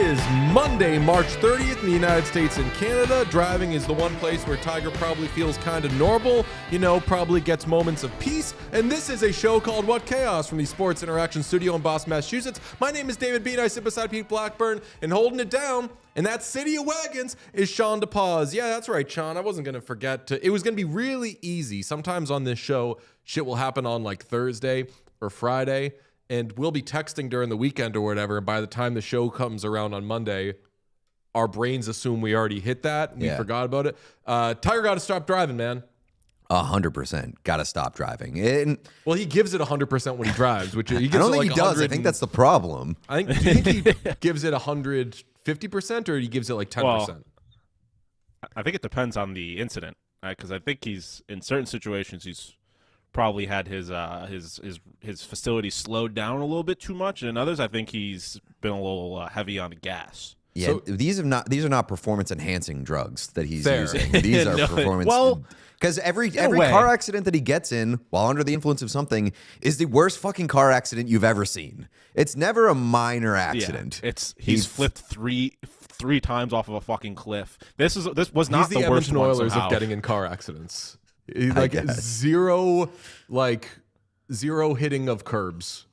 is Monday, March 30th in the United States and Canada. Driving is the one place where Tiger probably feels kind of normal, probably gets moments of peace. And this is a show called What Chaos from the Sports Interaction Studio in Boston, Massachusetts. My name is David Bean. I sit beside Pete Blackburn, and holding it down in that city of wagons is Sean DePaz. Yeah, that's right, Sean. I wasn't going to forget it was going to be really easy. Sometimes on this show, shit will happen on like Thursday or Friday, and we'll be texting during the weekend or whatever. And by the time the show comes around on Monday, our brains assume we already hit that and we forgot about it. Tiger got to stop driving, man. 100%. Got to stop driving. Well, he gives it 100% when he drives, which he gives I don't it think like he does. I think that's the problem. Do you think he gives it 150% or he gives it like 10%? Well, I think it depends on the incident, because I think he's in certain situations he's probably had his facility slowed down a little bit too much, and in others I think he's been a little heavy on the gas. Yeah, so, these are not performance enhancing drugs that he's fair. using. These are performance. Well, because every car accident that he gets in while under the influence of something is the worst fucking car accident you've ever seen. It's never a minor accident. Yeah, he's flipped three times off of a fucking cliff. This was not the worst Edmonton one Oilers somehow. of getting in car accidents. Like zero hitting of curbs.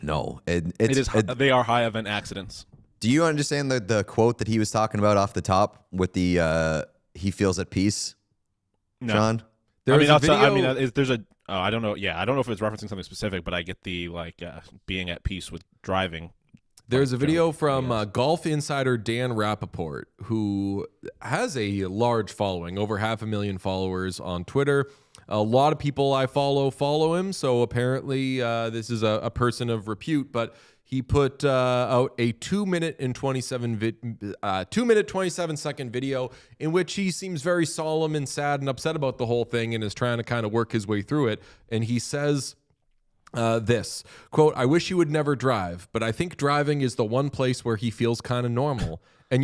No, they are high event accidents. Do you understand the quote that he was talking about off the top with the he feels at peace? No. John? There's a I don't know. Yeah, I don't know if it's referencing something specific, but I get the being at peace with driving. There's a video from golf insider Dan Rappaport, who has a large following, over 500,000 followers on Twitter. A lot of people I follow him, so apparently this is a person of repute. But he put out a 2 minute 27 second video in which he seems very solemn and sad and upset about the whole thing and is trying to kind of work his way through it. And he says this, quote, "I wish he would never drive, but I think driving is the one place where he feels kind of normal and,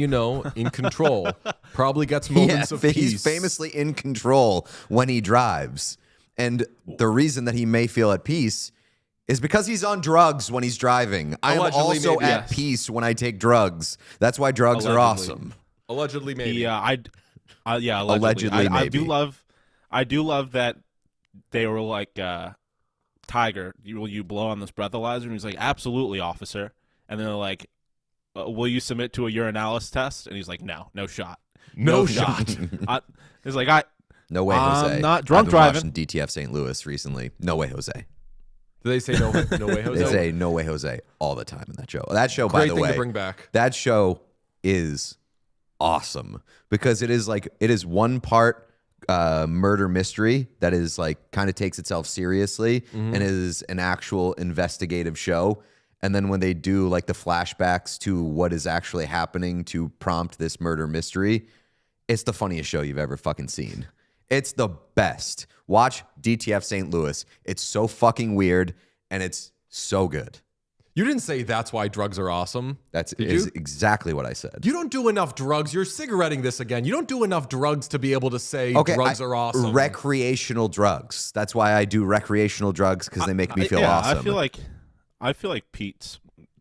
in control. Probably gets moments of peace." He's famously in control when he drives. And the reason that he may feel at peace is because he's on drugs when he's driving. I am also at peace when I take drugs. That's why drugs are awesome. Allegedly, maybe. Allegedly, maybe. I do love that they were like, Tiger, will you blow on this breathalyzer? And he's like, absolutely, officer. And then they're like, will you submit to a urinalysis test? And he's like, no shot. No shot. He's like, no way, Jose. I'm not drunk driving. Watching DTF St. Louis recently. No way, Jose. Do they say no way, Jose? They say no way, Jose all the time in that show. That show, Great by the thing way, to bring back. That show is awesome because it is one part murder mystery that is like kind of takes itself seriously and is an actual investigative show. And then when they do like the flashbacks to what is actually happening to prompt this murder mystery, it's the funniest show you've ever fucking seen. It's the best. Watch DTF St. Louis. It's so fucking weird and it's so good. You didn't say that's why drugs are awesome. That's exactly what I said. You don't do enough drugs. You're cigaretting this again. You don't do enough drugs to be able to say drugs are awesome. Recreational drugs. That's why I do recreational drugs, because they make me feel awesome. I feel like Pete's,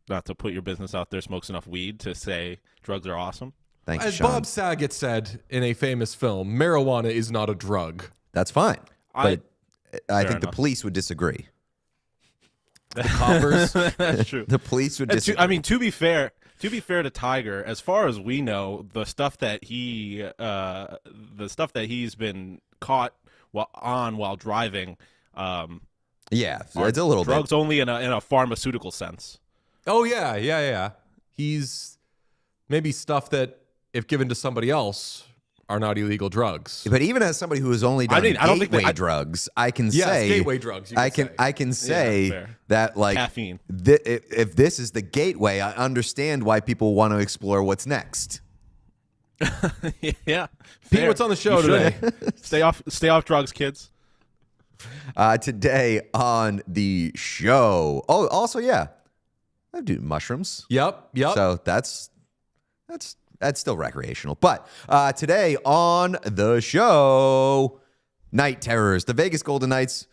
not to put your business out there, smokes enough weed to say drugs are awesome. Thanks, As Sean. Bob Saget said in a famous film, marijuana is not a drug. That's fine. But I think enough. the police would disagree. The coppers. That's true. The police would disagree. To be fair to Tiger, as far as we know, the stuff that he's been caught while driving, it's a little drugs only in a pharmaceutical sense. Oh yeah. He's maybe stuff that, if given to somebody else, are not illegal drugs. But even as somebody who has only done gateway drugs, I can say gateway drugs. I can say that like caffeine. If this is the gateway, I understand why people want to explore what's next. Yeah, Pete, what's on the show today? Stay off drugs, kids. Today on the show. Oh, also, I do mushrooms. Yep. So that's still recreational. But today on the show, Night Terrors. The Vegas Golden Knights,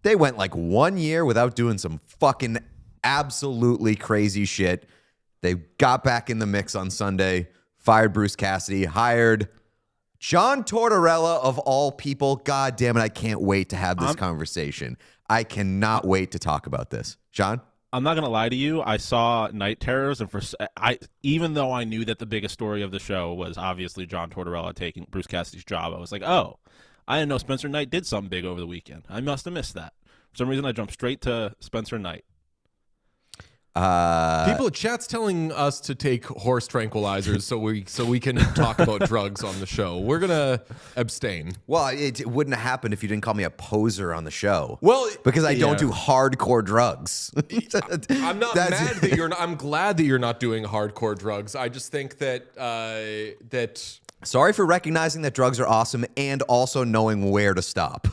they went like 1 year without doing some fucking absolutely crazy shit. They got back in the mix on Sunday, fired Bruce Cassidy, hired John Tortorella of all people. God damn it, I can't wait to have this conversation. I cannot wait to talk about this. John? I'm not gonna lie to you. I saw Night Terrors, and even though I knew that the biggest story of the show was obviously John Tortorella taking Bruce Cassidy's job, I was like, oh, I didn't know Spencer Knight did something big over the weekend. I must have missed that. For some reason, I jumped straight to Spencer Knight. People, chat's telling us to take horse tranquilizers so we can talk about drugs on the show. We're gonna abstain. Well, it wouldn't have happened if you didn't call me a poser on the show. Well, because I don't do hardcore drugs. I'm not mad that you're not. I'm glad that you're not doing hardcore drugs. I just think that Sorry for recognizing that drugs are awesome and also knowing where to stop.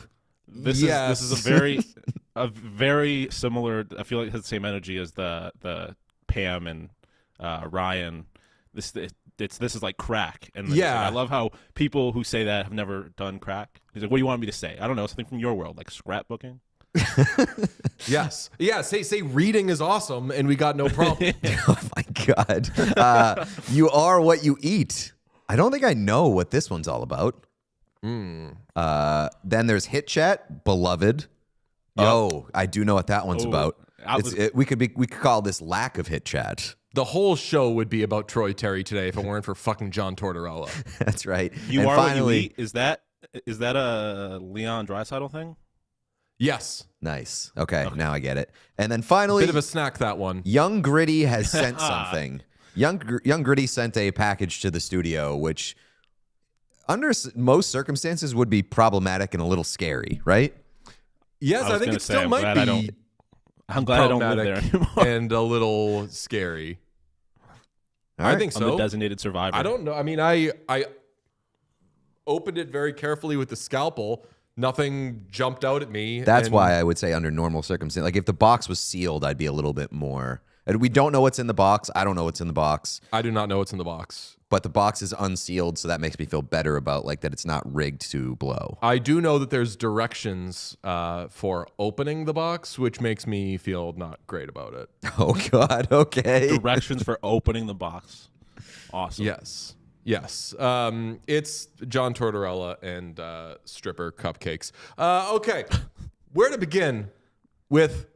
This is a very similar. I feel like it has the same energy as the Pam and Ryan. This is like crack, and I love how people who say that have never done crack. He's like, "What do you want me to say? I don't know, something from your world, like scrapbooking." Yes, yeah. Say reading is awesome, and we got no problem. Oh my God, you are what you eat. I don't think I know what this one's all about. Then there's Hit Chat, Beloved. Yep. Oh, I do know what that one's about. We could call this lack of Hit Chat. The whole show would be about Tory Terry today if it weren't for fucking John Tortorella. That's right. You are what you eat. Is that a Leon Draisaitl thing? Yes. Nice. Okay, now I get it. And then finally, bit of a snack, that one. Young Gritty has sent something. Young Gritty sent a package to the studio, which under most circumstances would be problematic and a little scary, right? Yes, I think it still might be. I'm glad I don't live there anymore. And a little scary. I think so. I'm the designated survivor. I don't know. I mean, I opened it very carefully with the scalpel. Nothing jumped out at me. That's why I would say under normal circumstances. Like if the box was sealed, I'd be a little bit more. And we don't know what's in the box. I don't know what's in the box. I do not know what's in the box. But the box is unsealed, so that makes me feel better about like that it's not rigged to blow. I do know that there's directions for opening the box, which makes me feel not great about it. Oh God, okay. Directions for opening the box. Awesome. Yes. It's John Tortorella and stripper cupcakes. Okay, where to begin with?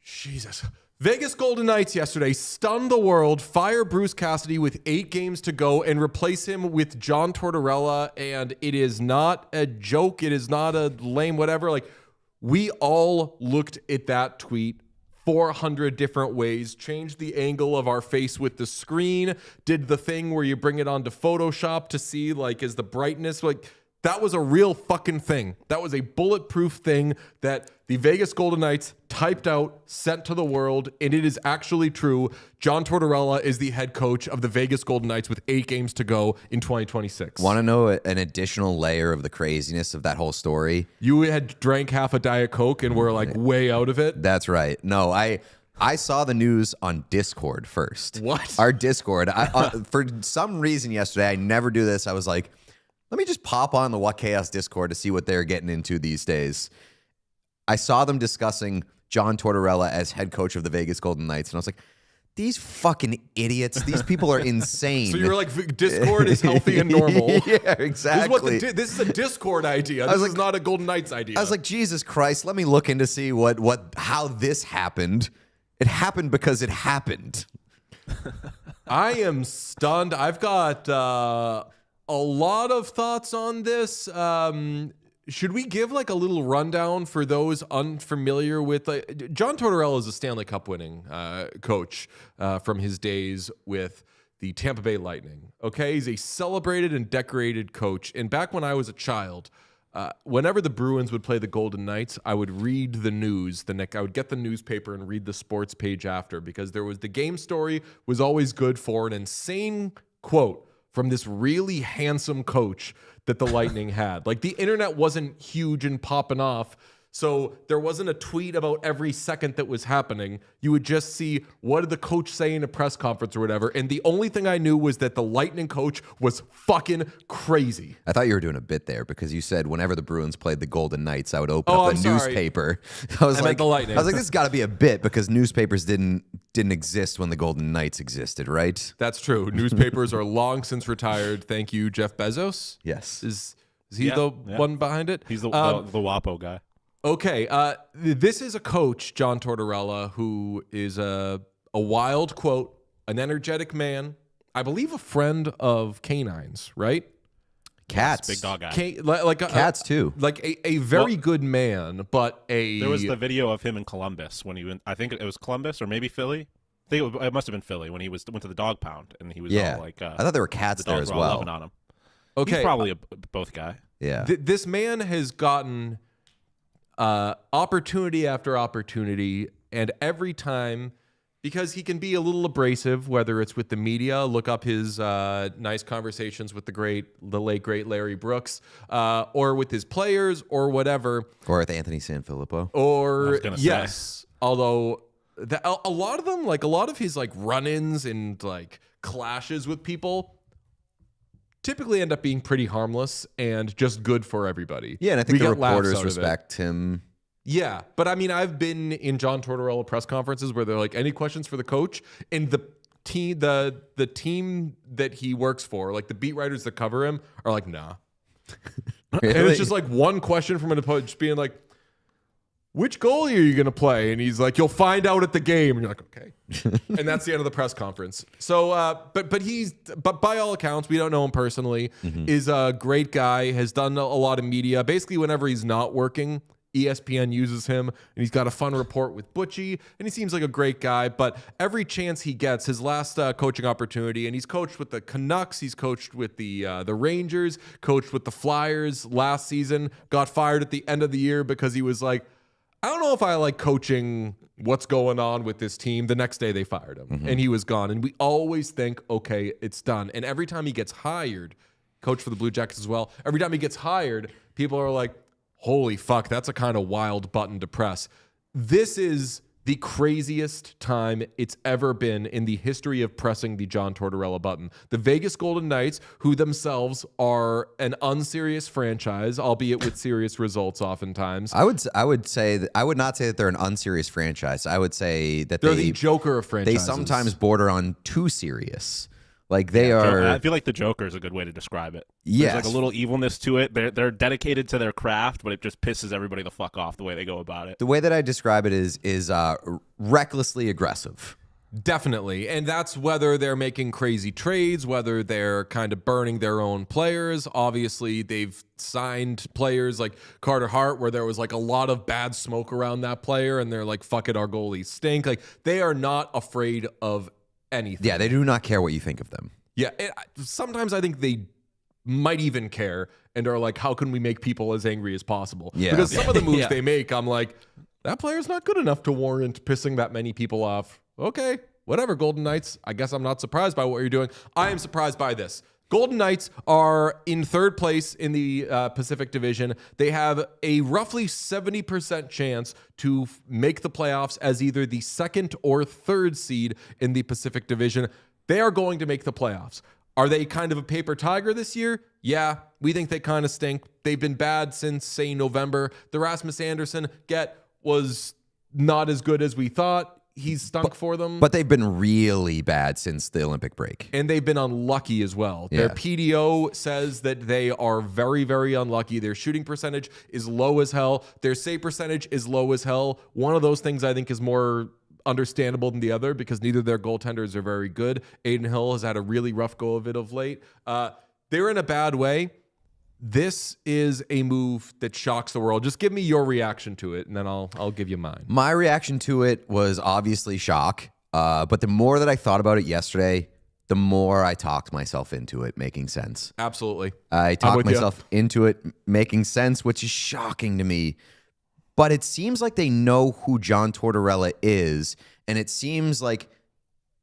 Jesus. Vegas Golden Knights yesterday stunned the world, fire Bruce Cassidy with 8 games to go, and replace him with John Tortorella. And it is not a joke. It is not a lame whatever. Like, we all looked at that tweet 400 different ways, changed the angle of our face with the screen, did the thing where you bring it onto Photoshop to see, like, is the brightness, like, that was a real fucking thing. That was a bulletproof thing that the Vegas Golden Knights typed out, sent to the world, and it is actually true. John Tortorella is the head coach of the Vegas Golden Knights with 8 games to go in 2026. Want to know an additional layer of the craziness of that whole story? You had drank half a Diet Coke and were like way out of it? That's right. No, I saw the news on Discord first. What? Our Discord. For some reason yesterday, I never do this. I was like, let me just pop on the What Chaos Discord to see what they're getting into these days. I saw them discussing John Tortorella as head coach of the Vegas Golden Knights, and I was like, these fucking idiots. These people are insane. So you're like, Discord is healthy and normal. Yeah, exactly. This is a Discord idea. This is not a Golden Knights idea. I was like, Jesus Christ, let me look into see how this happened. It happened because it happened. I am stunned. I've got a lot of thoughts on this. Should we give like a little rundown for those unfamiliar with John Tortorella is a Stanley Cup winning coach from his days with the Tampa Bay Lightning. Okay, he's a celebrated and decorated coach. And back when I was a child, whenever the Bruins would play the Golden Knights, I would read the news. I would get the newspaper and read the sports page after, because there was the game story was always good for an insane quote from this really handsome coach that the Lightning had. Like, the internet wasn't huge and popping off, So there wasn't a tweet about every second that was happening. You would just see what did the coach say in a press conference or whatever. And the only thing I knew was that the Lightning coach was fucking crazy. I thought you were doing a bit there because you said whenever the Bruins played the Golden Knights, I would open up I'm the sorry. newspaper. I was I meant the Lightning. I was like, this has got to be a bit because newspapers didn't exist when the Golden Knights existed, right? That's true. Newspapers are long since retired. Thank you, Jeff Bezos. Yes. Is he the one behind it? He's the WAPO guy. Okay, this is a coach, John Tortorella, who is a wild quote, an energetic man, I believe a friend of canines, right? Cats. Big dog guy. Cats too. Like a very good man, but There was the video of him in Columbus when he went. I think it was Columbus or maybe Philly. I think it must have been Philly when he went to the dog pound and he was all like. I thought there were cats there as well. Loving on him. Okay, He's probably a both guy. Yeah. This man has gotten opportunity after opportunity, and every time, because he can be a little abrasive, whether it's with the media, look up his nice conversations with the late great Larry Brooks, or with his players, or whatever, Or with Anthony Sanfilippo. or gonna say. yes, although a lot of them, like a lot of his like run-ins and like clashes with people, typically end up being pretty harmless and just good for everybody. Yeah, and I think the get laughs reporters out of it. respect him. Yeah, but I mean, I've been in John Tortorella press conferences where they're like, "Any questions for the coach?" And the team that he works for, like the beat writers that cover him, are like, "Nah." And it's just like one question from an opponent just being like, "Which goalie are you going to play?" And he's like, "You'll find out at the game." And you're like, "Okay." And that's the end of the press conference. So, but by all accounts, we don't know him personally, is a great guy, has done a lot of media. Basically, whenever he's not working, ESPN uses him, and he's got a fun report with Butchie, and he seems like a great guy. But every chance he gets, his last coaching opportunity, and he's coached with the Canucks, he's coached with the Rangers, coached with the Flyers last season, got fired at the end of the year because he was like, I don't know if I like coaching what's going on with this team. The next day they fired him, and he was gone. And we always think, okay, it's done. And every time he gets hired, coach for the Blue Jackets as well, every time he gets hired, people are like, holy fuck, that's a kind of wild button to press. This is the craziest time it's ever been in the history of pressing the John Tortorella button. The Vegas Golden Knights, who themselves are an unserious franchise, albeit with serious results oftentimes. I would say that I would not say that they're an unserious franchise. I would say that They're the Joker of they franchises. sometimes border on too serious. Like they are. I feel like the Joker is a good way to describe it. Yes. There's like a little evilness to it. They're dedicated to their craft, but it just pisses everybody the fuck off the way they go about it. The way that I describe it is recklessly aggressive. Definitely. And that's whether they're making crazy trades, whether they're kind of burning their own players. Obviously, they've signed players like Carter Hart, where there was like a lot of bad smoke around that player, and they're like, fuck it, our goalies stink. Like, they are not afraid of anything. Yeah, they do not care what you think of them. Yeah. Sometimes I think they might even care and are like, how can we make people as angry as possible? Yeah. Because some of the moves Yeah. they make, I'm like, that player's not good enough to warrant pissing that many people off. Okay, whatever, Golden Knights. I guess I'm not surprised by what you're doing. I am surprised by this. Golden Knights are in third place in the Pacific Division. They have a roughly 70% chance to make the playoffs as either the second or third seed in the Pacific Division. They are going to make the playoffs. Are they kind of a paper tiger this year? Yeah, we think they kind of stink. They've been bad since, say, November. The Rasmus Anderson was not as good as we thought. He's stunk for them. But they've been really bad since the Olympic break. And they've been unlucky as well. Their Yeah. PDO says that they are very, very unlucky. Their shooting percentage is low as hell. Their save percentage is low as hell. One of those things I think is more understandable than the other because neither of their goaltenders are very good. Aiden Hill has had a really rough go of it of late. They're in a bad way. This is a move that shocks the world. Just give me your reaction to it, and then I'll give you mine. My reaction to it was obviously shock. But the more that I thought about it yesterday, the more I talked myself into it making sense. Absolutely. I talked with you. myself into it making sense, which is shocking to me. But it seems like they know who John Tortorella is, and it seems like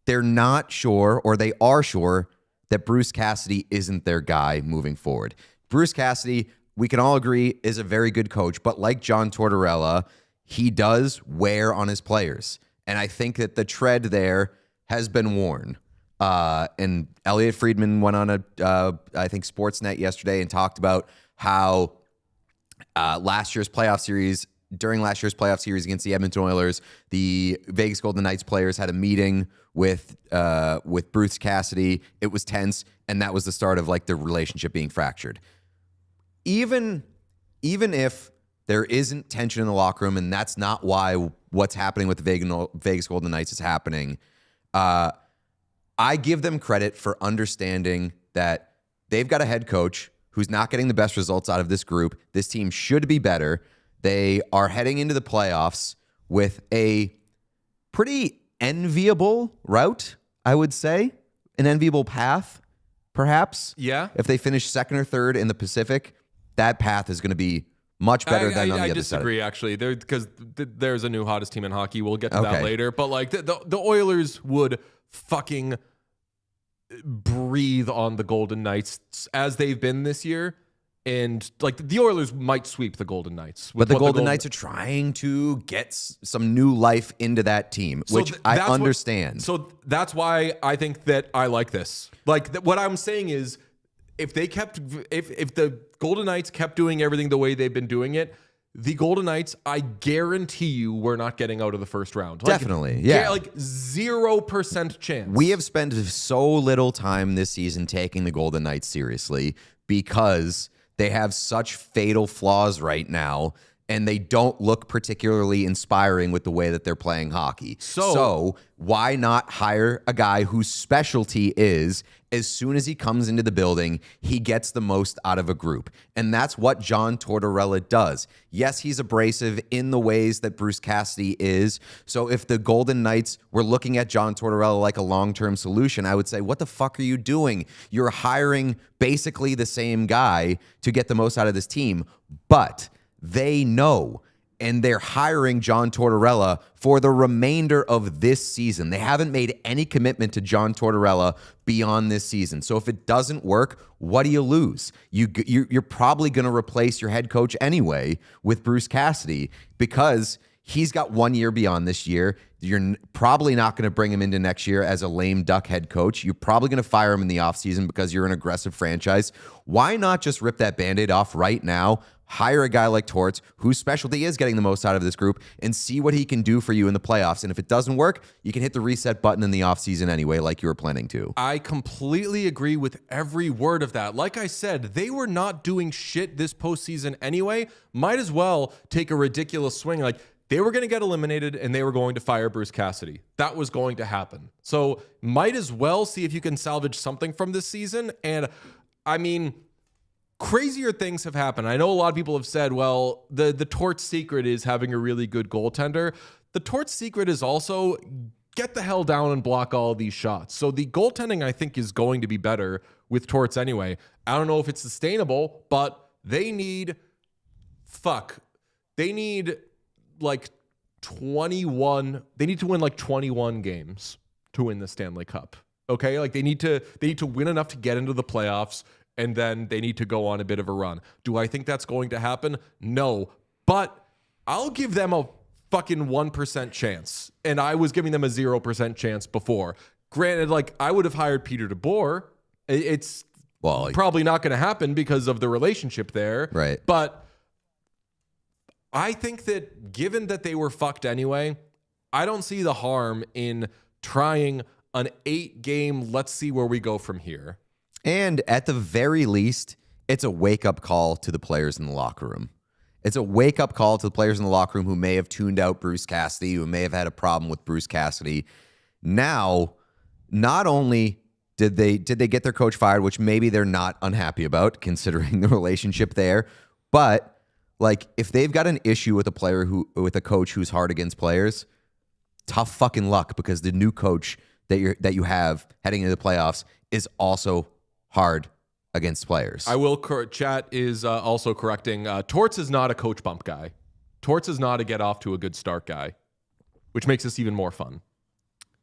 they're not sure, or they are sure, that Bruce Cassidy isn't their guy moving forward. Bruce Cassidy we can all agree is a very good coach, but like John Tortorella, he does wear on his players. And I think that the tread there has been worn. And Elliot Friedman went on I think Sportsnet yesterday and talked about how during last year's playoff series against the Edmonton Oilers, the Vegas Golden Knights players had a meeting with Bruce Cassidy. It was tense, and that was the start of like the relationship being fractured. Even if there isn't tension in the locker room, and that's not why what's happening with the Vegas Golden Knights is happening, I give them credit for understanding that they've got a head coach who's not getting the best results out of this group. This team should be better. They are heading into the playoffs with a pretty enviable route, I would say. An enviable path, perhaps. Yeah. If they finish second or third in the Pacific, that path is going to be much better than on the other side. I disagree, actually, because there's a new hottest team in hockey. We'll get to that Okay. later. But like the Oilers would fucking breathe on the Golden Knights as they've been this year. And like the Oilers might sweep the Golden Knights. But the Golden Knights are trying to get some new life into that team, which I understand. So that's why I think that I like this. Like what I'm saying is, if the Golden Knights kept doing everything the way they've been doing it, the Golden Knights, I guarantee you, we're not getting out of the first round. Like, Definitely, yeah. Like 0% chance. We have spent so little time this season taking the Golden Knights seriously because they have such fatal flaws right now, and they don't look particularly inspiring with the way that they're playing hockey. So why not hire a guy whose specialty is, as soon as he comes into the building, he gets the most out of a group? And that's what John Tortorella does. Yes, he's abrasive in the ways that Bruce Cassidy is. So if the Golden Knights were looking at John Tortorella like a long-term solution, I would say, what the fuck are you doing? You're hiring basically the same guy to get the most out of this team. But they know, and they're hiring John Tortorella for the remainder of this season. They haven't made any commitment to John Tortorella beyond this season. So if it doesn't work, what do you lose? You're probably going to replace your head coach anyway with Bruce Cassidy because he's got 1 year beyond this year. You're probably not going to bring him into next year as a lame duck head coach. You're probably going to fire him in the offseason because you're an aggressive franchise. Why not just rip that Band-Aid off right now? Hire a guy like Torts, whose specialty is getting the most out of this group, and see what he can do for you in the playoffs. And if it doesn't work, you can hit the reset button in the offseason anyway, like you were planning to. I completely agree with every word of that. Like I said, they were not doing shit this postseason anyway. Might as well take a ridiculous swing. Like, they were going to get eliminated and they were going to fire Bruce Cassidy. That was going to happen. So might as well see if you can salvage something from this season. And I mean, crazier things have happened. I know a lot of people have said, well, the Torts secret is having a really good goaltender. The Torts secret is also get the hell down and block all of these shots. So the goaltending, I think, is going to be better with Torts anyway. I don't know if it's sustainable, but they need like 21. They need to win like 21 games to win the Stanley Cup. Okay? Like they need to win enough to get into the playoffs, and then they need to go on a bit of a run. Do I think that's going to happen? No. But I'll give them a fucking 1% chance. And I was giving them a 0% chance before. Granted, like I would have hired Peter DeBoer. It's probably not going to happen because of the relationship there. Right. But I think that given that they were fucked anyway, I don't see the harm in trying an 8-game, let's see where we go from here. And at the very least, it's a wake-up call to the players in the locker room. It's a wake-up call to the players in the locker room who may have tuned out Bruce Cassidy, who may have had a problem with Bruce Cassidy. Now, not only did they get their coach fired, which maybe they're not unhappy about considering the relationship there, but like if they've got an issue with a coach who's hard against players, tough fucking luck, because the new coach that you have heading into the playoffs is also hard against players. I will chat is also correcting. Torts is not a coach bump guy. Torts is not a get off to a good start guy, which makes this even more fun.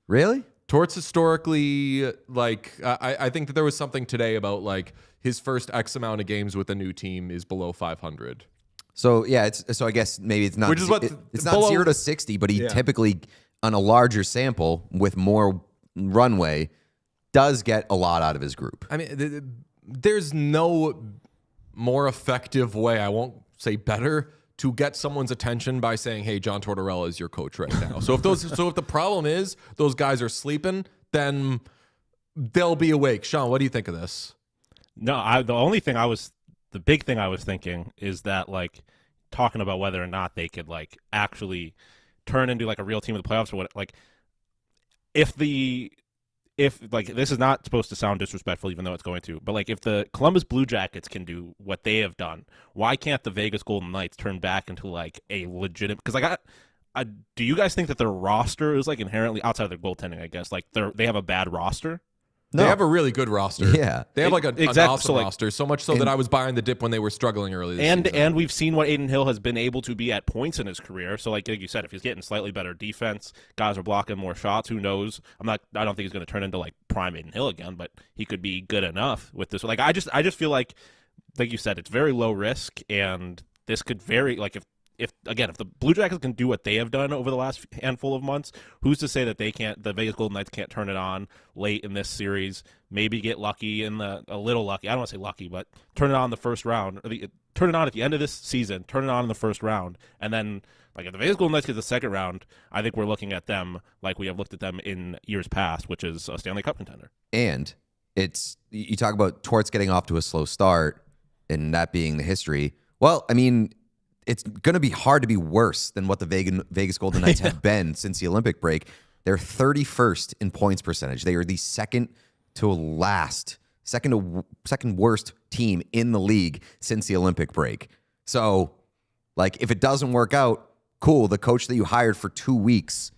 Really? Torts historically, like, I think that there was something today about like his first X amount of games with a new team is below 500. So yeah, so I guess maybe it's not. Which is what it's not below, 0 to 60, but he typically on a larger sample with more runway does get a lot out of his group. I mean, there's no more effective way. I won't say better to get someone's attention by saying, "Hey, John Tortorella is your coach right now." So if the problem is those guys are sleeping, then they'll be awake. Sean, what do you think of this? No, the big thing I was thinking is that like talking about whether or not they could like actually turn into like a real team in the playoffs or what, like if like this is not supposed to sound disrespectful, even though it's going to, but like if the Columbus Blue Jackets can do what they have done, why can't the Vegas Golden Knights turn back into like a legitimate? Because like do you guys think that their roster is like inherently outside of their goaltending? I guess like they have a bad roster. No. They have a really good roster. Yeah. They have an awesome roster, so much so that I was buying the dip when they were struggling early this season. And we've seen what Adin Hill has been able to be at points in his career. So like you said, if he's getting slightly better defense, guys are blocking more shots, who knows? I don't think he's going to turn into like prime Adin Hill again, but he could be good enough with this. Like I just feel like you said, it's very low risk, and this could very like if the Blue Jackets can do what they have done over the last handful of months, who's to say that the Vegas Golden Knights can't turn it on late in this series, maybe get lucky a little lucky. I don't want to say lucky, but turn it on the first round, turn it on at the end of this season, turn it on in the first round, and then like if the Vegas Golden Knights get the second round, I think we're looking at them like we have looked at them in years past, which is a Stanley Cup contender. And you talk about Torts getting off to a slow start and that being the history. Well, I mean, it's going to be hard to be worse than what the Vegas Golden Knights have been since the Olympic break. They're 31st in points percentage. They are the second worst team in the league since the Olympic break. So, like, if it doesn't work out, cool. The coach that you hired for 2 weeks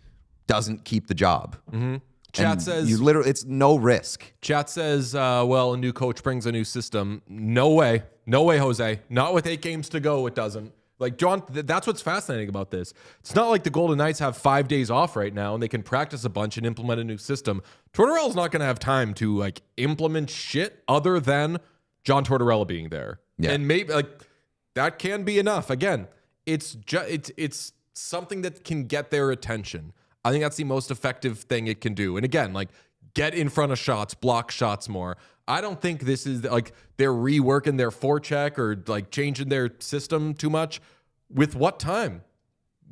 doesn't keep the job. Mm-hmm. Chat says it's no risk. Chat says, well, a new coach brings a new system. No way, Jose. Not with 8 games to go. It doesn't. Like, John, that's what's fascinating about this. It's not like the Golden Knights have 5 days off right now and they can practice a bunch and implement a new system. Tortorella's not going to have time to like implement shit other than John Tortorella being there. Yeah. And maybe like that can be enough. Again, it's something that can get their attention. I think that's the most effective thing it can do. And again, like get in front of shots, block shots more. I don't think this is like they're reworking their forecheck or like changing their system too much. With what time?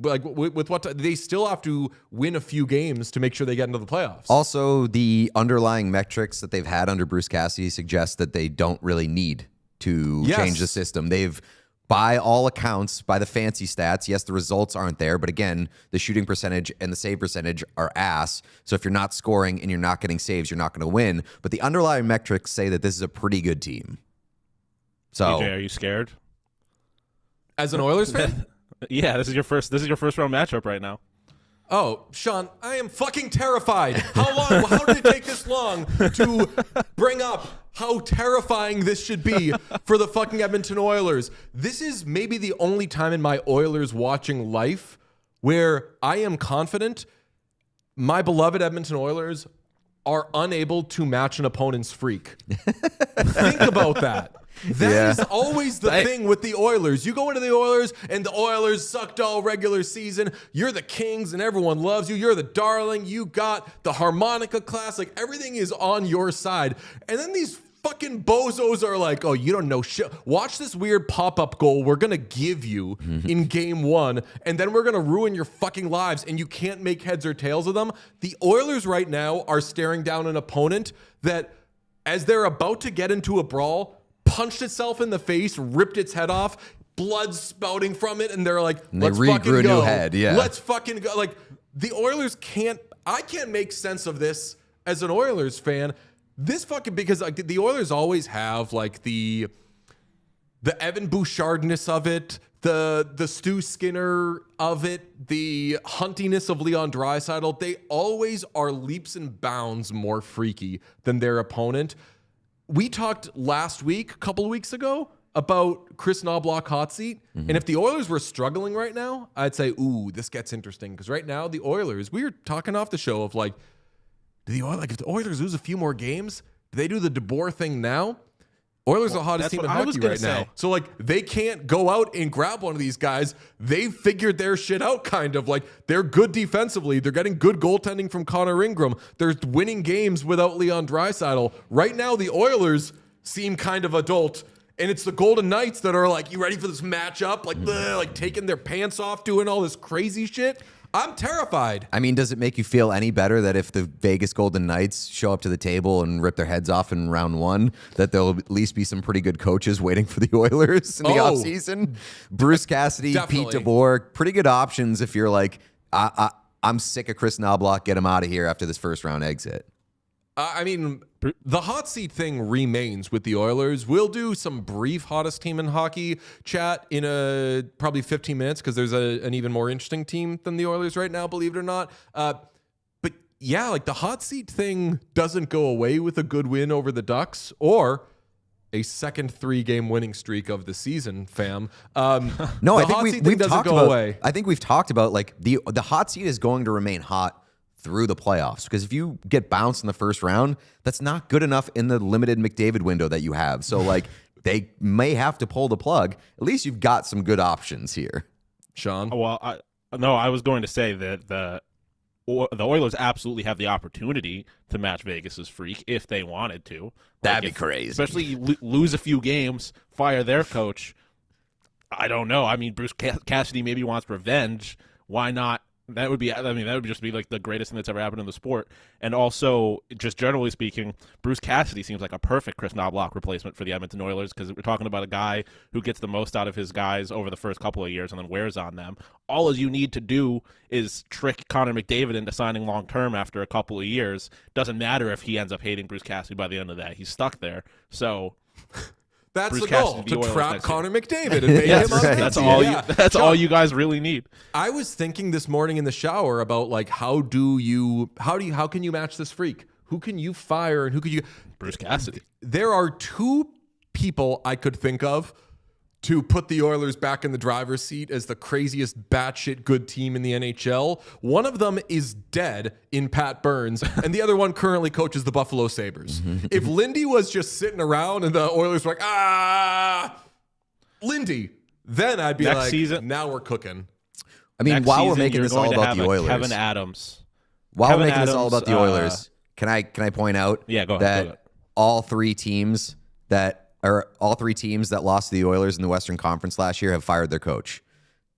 Like with what time? They still have to win a few games to make sure they get into the playoffs. Also, the underlying metrics that they've had under Bruce Cassidy suggest that they don't really need to change the system. They've, by all accounts, by the fancy stats, yes, the results aren't there, but again, the shooting percentage and the save percentage are ass. So if you're not scoring and you're not getting saves, you're not going to win. But the underlying metrics say that this is a pretty good team. So, DJ, are you scared? As an Oilers fan? Yeah, this is your first round matchup right now. Oh, Sean, I am fucking terrified. How did it take this long to bring up how terrifying this should be for the fucking Edmonton Oilers? This is maybe the only time in my Oilers watching life where I am confident my beloved Edmonton Oilers are unable to match an opponent's freak. Think about that. That is always the thing with the Oilers. You go into the Oilers, and the Oilers sucked all regular season. You're the Kings, and everyone loves you. You're the darling. You got the harmonica class. Like, everything is on your side. And then these fucking bozos are like, oh, you don't know shit. Watch this weird pop-up goal we're going to give you in game 1, and then we're going to ruin your fucking lives, and you can't make heads or tails of them. The Oilers right now are staring down an opponent that, as they're about to get into a brawl, punched itself in the face, ripped its head off, blood spouting from it, and they're like, let's fucking go. New head, yeah. Let's fucking go. Like, the Oilers I can't make sense of this as an Oilers fan. This fucking, because like the Oilers always have like the Evan Bouchardness of it, the Stu Skinner of it, the huntiness of Leon Draisaitl. They always are leaps and bounds more freaky than their opponent. We talked last week, a couple of weeks ago, about Chris Knobloch hot seat. And if the Oilers were struggling right now, I'd say, ooh, this gets interesting. Because right now, the Oilers, we were talking off the show of like, if the Oilers lose a few more games, do they do the DeBoer thing now? Oilers are the hottest team in hockey right now. So, like, they can't go out and grab one of these guys. They've figured their shit out, kind of. Like, they're good defensively. They're getting good goaltending from Connor Ingram. They're winning games without Leon Draisaitl. Right now, the Oilers seem kind of adult. And it's the Golden Knights that are like, you ready for this matchup? Like taking their pants off, doing all this crazy shit. I'm terrified. I mean, does it make you feel any better that if the Vegas Golden Knights show up to the table and rip their heads off in round one, that there'll at least be some pretty good coaches waiting for the Oilers in the offseason? Bruce Cassidy, definitely. Pete DeBoer, pretty good options if you're like, I'm sick of Chris Knobloch, get him out of here after this first round exit. I mean, the hot seat thing remains with the Oilers. We'll do some brief hottest team in hockey chat in probably 15 minutes because there's an even more interesting team than the Oilers right now, believe it or not. But yeah, like the hot seat thing doesn't go away with a good win over the Ducks or a second 3-game winning streak of the season, fam. No, I think we've talked about. Away. I think we've talked about like the hot seat is going to remain hot through the playoffs, because if you get bounced in the first round, that's not good enough in the limited McDavid window that you have. So like they may have to pull the plug. At least you've got some good options here. Sean? Well, I was going to say that the Oilers absolutely have the opportunity to match Vegas's freak if they wanted to. That'd be crazy. Especially lose a few games, fire their coach. I don't know. I mean, Bruce Cassidy maybe wants revenge. Why not? That would just be like the greatest thing that's ever happened in the sport. And also, just generally speaking, Bruce Cassidy seems like a perfect Chris Knobloch replacement for the Edmonton Oilers, because we're talking about a guy who gets the most out of his guys over the first couple of years and then wears on them. All you need to do is trick Connor McDavid into signing long-term after a couple of years. Doesn't matter if he ends up hating Bruce Cassidy by the end of that. He's stuck there. So... That's Bruce the goal, Cassidy, to the Oilers trap Connor year. McDavid and make him unhappy. That's all you guys really need. I was thinking this morning in the shower about like how can you match this freak? Who can you fire and who could you Bruce Cassidy. There are two people I could think of to put the Oilers back in the driver's seat as the craziest batshit good team in the NHL. One of them is dead in Pat Burns, and the other one currently coaches the Buffalo Sabres. If Lindy was just sitting around and the Oilers were like, Lindy, then I'd be Next season, now we're cooking. I mean, next while season, we're making this all about the Oilers, Kevin Adams. While we're making this all about the Oilers, can I point out that all three teams that lost to the Oilers in the Western Conference last year have fired their coach.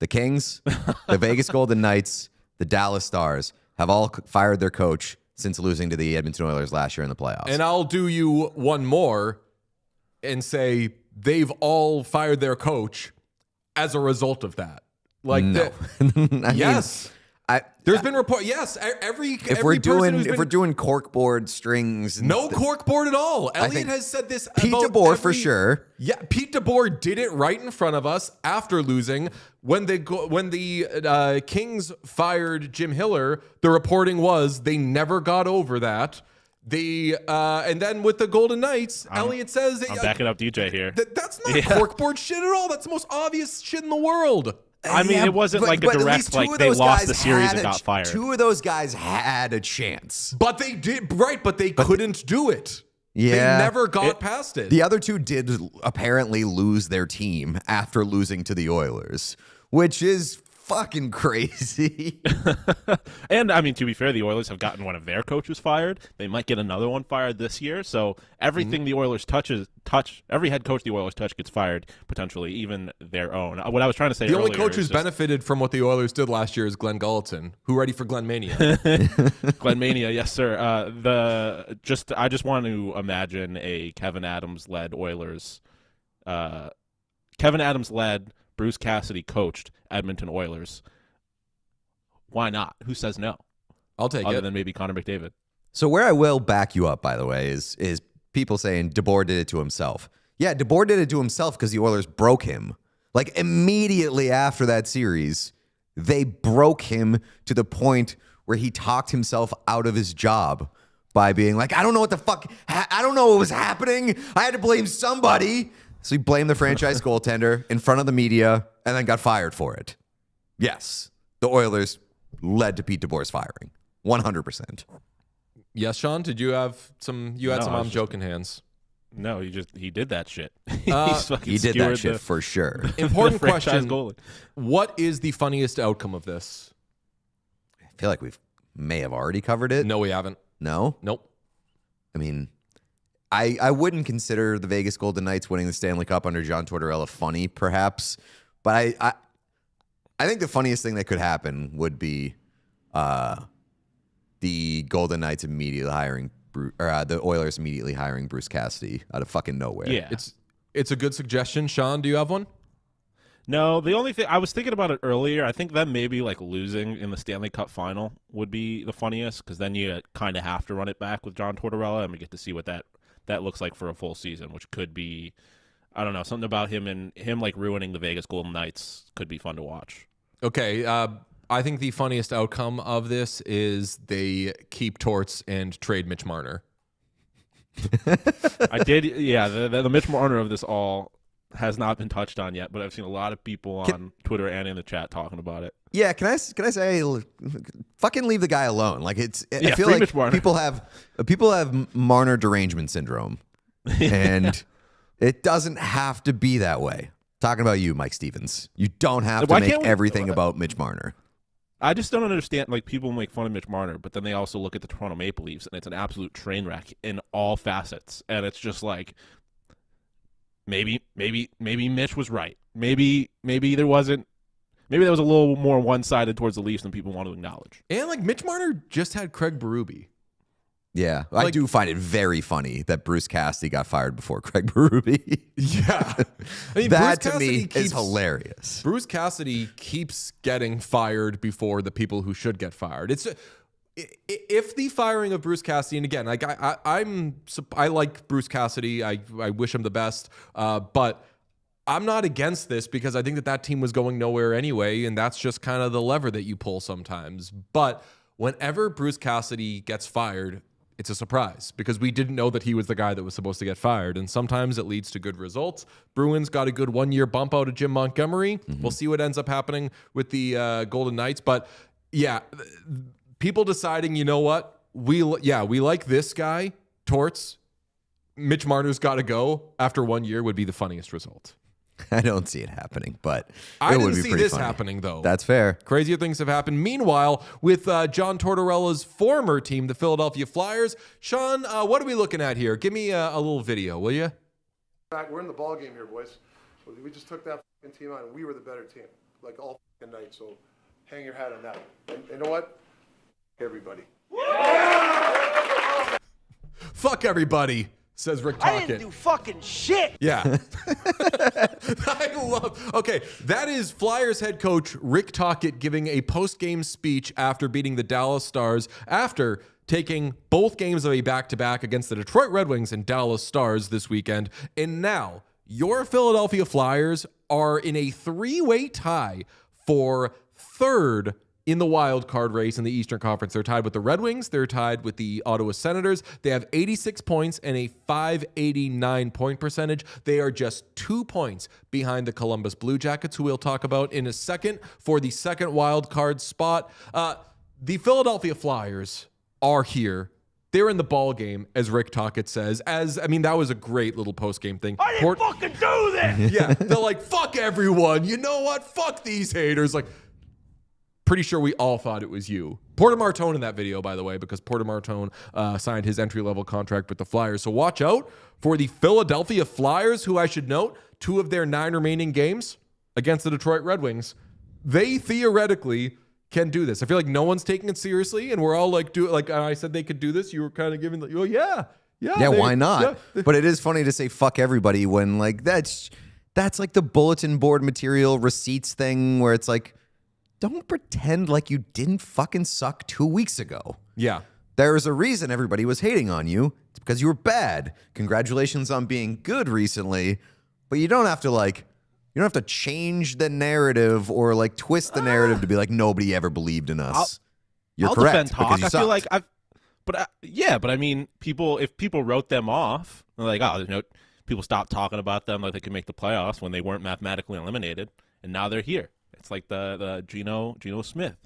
The Kings, the Vegas Golden Knights, the Dallas Stars have all fired their coach since losing to the Edmonton Oilers last year in the playoffs. And I'll do you one more and say they've all fired their coach as a result of that. Like, no. yes. There's been report. Yes, if we're doing corkboard strings, no corkboard at all. Elliot has said this. Pete DeBoer for sure. Yeah, Pete DeBoer did it right in front of us after losing when the Kings fired Jim Hiller. The reporting was they never got over that. And then with the Golden Knights, Elliot says I'm backing up DJ here. That's not corkboard shit at all. That's the most obvious shit in the world. I mean, it wasn't like a direct, like they lost the series and got fired. Two of those guys had a chance. But they did, right, but they couldn't do it. Yeah. They never got past it. The other two did apparently lose their team after losing to the Oilers, which is fucking crazy. And I mean, to be fair, the Oilers have gotten one of their coaches fired. They might get another one fired this year. So everything the Oilers touch, every head coach the Oilers touch gets fired potentially, even their own. What I was trying to say, the only coach who's benefited from what the Oilers did last year is Glenn Gulleton. Who ready for Glenn Mania? Glenn Mania, yes sir. I just want to imagine a Kevin Adams led Oilers. Kevin Adams led, Bruce Cassidy coached Edmonton Oilers. Why not? Who says no? I'll take it. Other than maybe Connor McDavid. So where I will back you up, by the way, is people saying DeBoer did it to himself. Yeah, DeBoer did it to himself because the Oilers broke him. Like immediately after that series, they broke him to the point where he talked himself out of his job by being like, I don't know what the fuck, I don't know what was happening. I had to blame somebody. So he blamed the franchise goaltender in front of the media and then got fired for it. Yes, the Oilers led to Pete DeBoer's firing. 100%. Yes, Sean. Did you have some? You had No, some I I'm was joking hands. No, he did that shit. He did that shit for sure. Important the franchise question. goalie. What is the funniest outcome of this? I feel like may have already covered it. No, we haven't. No? Nope. I mean, I wouldn't consider the Vegas Golden Knights winning the Stanley Cup under John Tortorella funny, perhaps. But I think the funniest thing that could happen would be the Golden Knights immediately hiring the Oilers immediately hiring Bruce Cassidy out of fucking nowhere. Yeah. It's a good suggestion. Sean, do you have one? No, the only thing I was thinking about it earlier, I think that maybe like losing in the Stanley Cup final would be the funniest, because then you kind of have to run it back with John Tortorella, and we get to see what that looks like for a full season, which could be, I don't know, something about him like ruining the Vegas Golden Knights could be fun to watch. Okay. I think the funniest outcome of this is they keep Torts and trade Mitch Marner. I did, yeah. The Mitch Marner of this all has not been touched on yet, but I've seen a lot of people on Twitter and in the chat talking about it. Yeah, can I say, fucking leave the guy alone? Like I feel free like Mitch Marner. people have Marner derangement syndrome, and it doesn't have to be that way. Talking about you, Mike Stevens. You don't have to make everything about Mitch Marner. I just don't understand. Like, people make fun of Mitch Marner, but then they also look at the Toronto Maple Leafs, and it's an absolute train wreck in all facets. And it's just like, maybe Mitch was right. Maybe there wasn't. Maybe that was a little more one-sided towards the Leafs than people want to acknowledge. And like Mitch Marner just had Craig Berube. Yeah, I do find it very funny that Bruce Cassidy got fired before Craig Berube. Yeah. I mean, that to me is hilarious. Bruce Cassidy keeps getting fired before the people who should get fired. If the firing of Bruce Cassidy, and again, like I like Bruce Cassidy. I wish him the best. But I'm not against this, because I think that team was going nowhere anyway, and that's just kind of the lever that you pull sometimes. But whenever Bruce Cassidy gets fired, it's a surprise, because we didn't know that he was the guy that was supposed to get fired. And sometimes it leads to good results. Bruins got a good 1-year bump out of Jim Montgomery. Mm-hmm. We'll see what ends up happening with the Golden Knights. But yeah, people deciding, you know what? We like this guy, Torts. Mitch Marner's got to go after 1 year would be the funniest result. I don't see it happening, but I would didn't be see pretty this funny. happening, though. That's fair. Crazier things have happened. Meanwhile, with John Tortorella's former team, the Philadelphia Flyers, Sean, what are we looking at here? Give me a little video, will you? We're in the ball game here, boys. We just took that fucking team out, and we were the better team, like all fucking night. So hang your hat on that. And you know what? Everybody. Fuck everybody, says Rick Tocchet. I didn't do fucking shit. Yeah. Okay, that is Flyers head coach Rick Tocchet giving a post-game speech after beating the Dallas Stars, after taking both games of a back-to-back against the Detroit Red Wings and Dallas Stars this weekend. And now your Philadelphia Flyers are in a 3-way tie for third in the wild card race in the Eastern Conference. They're tied with the Red Wings. They're tied with the Ottawa Senators. They have 86 points and a .589 point percentage. They are just 2 points behind the Columbus Blue Jackets, who we'll talk about in a second for the second wild card spot. The Philadelphia Flyers are here. They're in the ball game, as Rick Tocchet says. That was a great little post-game thing. I didn't fucking do this. Yeah, they're like, fuck everyone. You know what? Fuck these haters. Like, pretty sure we all thought it was you. Porter Martone in that video, by the way, because Porter Martone signed his entry-level contract with the Flyers. So watch out for the Philadelphia Flyers, who I should note, 2 of their 9 remaining games against the Detroit Red Wings. They theoretically can do this. I feel like no one's taking it seriously, and we're all like, I said they could do this. You were kind of giving, yeah, why not? Yeah. But it is funny to say fuck everybody when like that's like the bulletin board material receipts thing where it's like, don't pretend like you didn't fucking suck 2 weeks ago. Yeah. There is a reason everybody was hating on you. It's because you were bad. Congratulations on being good recently, but you don't have to change the narrative or like twist the narrative to be like nobody ever believed in us. You're I'll correct. defend Hawk. Because you I feel sucked. like but I mean, if people wrote them off, they're like, people stopped talking about them like they could make the playoffs when they weren't mathematically eliminated, and now they're here. It's like the Geno Smith.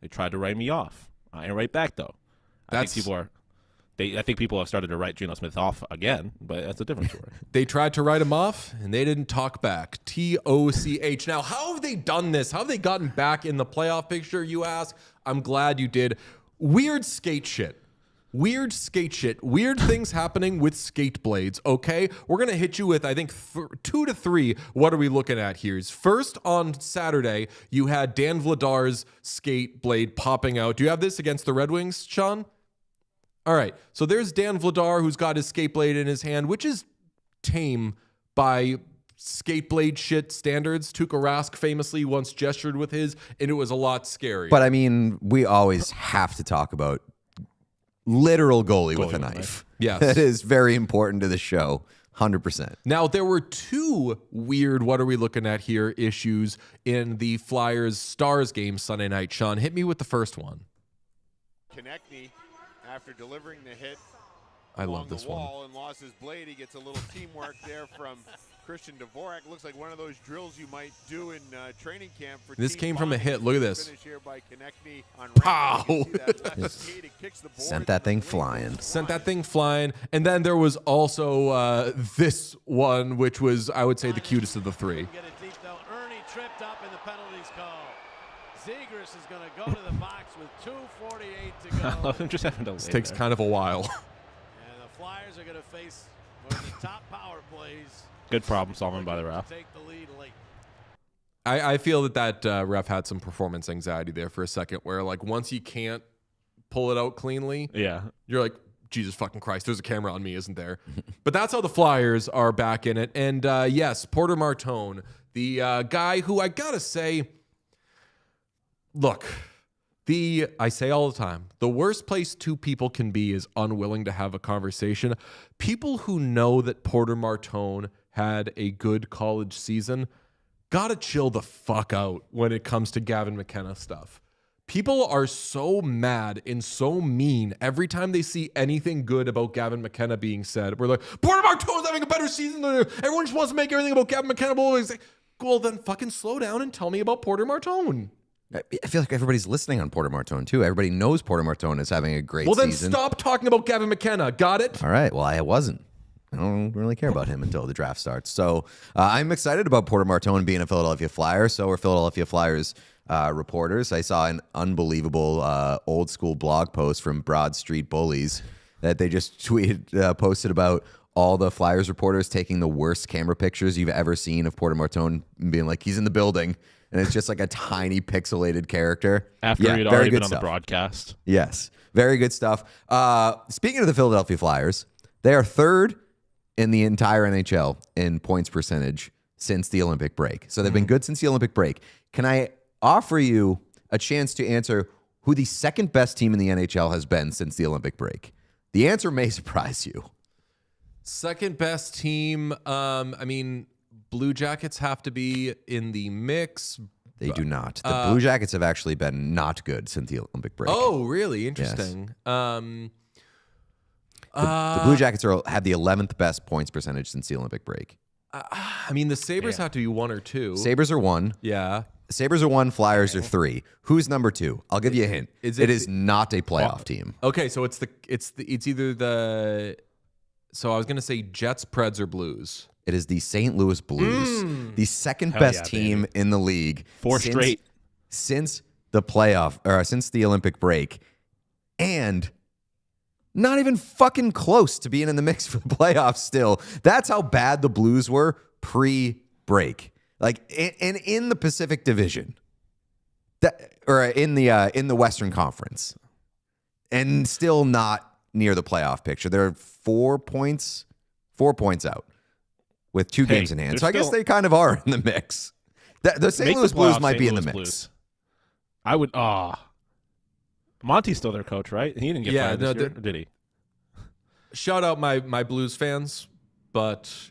They tried to write me off. I ain't right back though. I think people are. I think people have started to write Geno Smith off again, but that's a different story. They tried to write him off, and they didn't talk back. TOCH. Now, how have they done this? How have they gotten back in the playoff picture, you ask? I'm glad you did. Weird skate shit. Weird skate shit. Weird things happening with skate blades, okay? We're going to hit you with, I think, 2 to 3. What are we looking at here? First, on Saturday, you had Dan Vladar's skate blade popping out. Do you have this against the Red Wings, Sean? All right, so there's Dan Vladar, who's got his skate blade in his hand, which is tame by skate blade shit standards. Tuukka Rask famously once gestured with his, and it was a lot scary. But I mean, we always have to talk about literal goalie with a knife. Yes. That is very important to the show. 100%. Now, there were 2 weird, what are we looking at here, issues in the Flyers-Stars game Sunday night. Sean, hit me with the first one. Konechny, after delivering the hit I along love this the wall one. and lost his blade, he gets a little teamwork there from Christian Dvorak. Looks like one of those drills you might do in training camp. For This team came from a bonding. hit. Look at this. Finish here by Konechny on Pow! You can see that left skate, it kicks the board Sent that thing and the blade flying. goes Sent that thing flying. And then there was also this one, which was, I would say, the cutest of the 3. Get it deep though. Ernie tripped up and the penalty's called. Zegras is going to go to the box with 2:48 to go. I'm just having to This lay takes there. kind of a while. And the Flyers are going to face one of the top power plays. Good problem solving by the ref. Take the lead late. I feel that ref had some performance anxiety there for a second, where like once you can't pull it out cleanly, Yeah. you're like, Jesus fucking Christ, there's a camera on me, isn't there? But that's how the Flyers are back in it. And yes, Porter Martone, the guy who I gotta say, look, I say all the time, the worst place 2 people can be is unwilling to have a conversation. People who know that Porter Martone had a good college season gotta chill the fuck out when it comes to Gavin McKenna stuff. People are so mad and so mean every time they see anything good about Gavin McKenna being said. We're like, Porter Martone's having a better season than everyone just wants to make everything about Gavin McKenna. It's like, well, then fucking slow down and tell me about Porter Martone. I feel like everybody's listening on Porter Martone, too. Everybody knows Porter Martone is having a great Well, then season. stop talking about Gavin McKenna. Got it? All right. Well, I wasn't. I don't really care about him until the draft starts. So I'm excited about Porter Martone being a Philadelphia Flyer. So are Philadelphia Flyers reporters. I saw an unbelievable old school blog post from Broad Street Bullies that they just posted about all the Flyers reporters taking the worst camera pictures you've ever seen of Porter Martone and being like, he's in the building. And it's just like a tiny pixelated character. After Yeah, he'd very already good been on stuff. the broadcast. Yes, very good stuff. Speaking of the Philadelphia Flyers, they are 3rd in the entire NHL in points percentage since the Olympic break. So they've been good since the Olympic break. Can I offer you a chance to answer who the 2nd best team in the NHL has been since the Olympic break? The answer may surprise you. Second best team. I mean, Blue Jackets have to be in the mix. They do not. The Blue Jackets have actually been not good since the Olympic break. Oh, really? Interesting. The Blue Jackets have the 11th best points percentage since the Olympic break. I mean, the Sabres have to be 1 or 2. Sabres are 1. Yeah. Sabres are 1, Flyers are 3. Who's number 2? I'll give you a hint. It is not a playoff team. Okay, so it's either the. So I was gonna say Jets, Preds, or Blues. It is the St. Louis Blues, the 2nd Hell best yeah, team in the league. 4 straight. Since the playoff, or since the Olympic break. And not even fucking close to being in the mix for the playoffs still. That's how bad the Blues were pre-break. Like, in the Pacific Division. Or in the Western Conference. And still not near the playoff picture. They're 4 points out with 2 games in hand. So I guess they kind of are in the mix. The St. Louis Blues might be in the mix. I would. Monty's still their coach, right? He didn't get fired this year, or did he? Shout out my Blues fans, but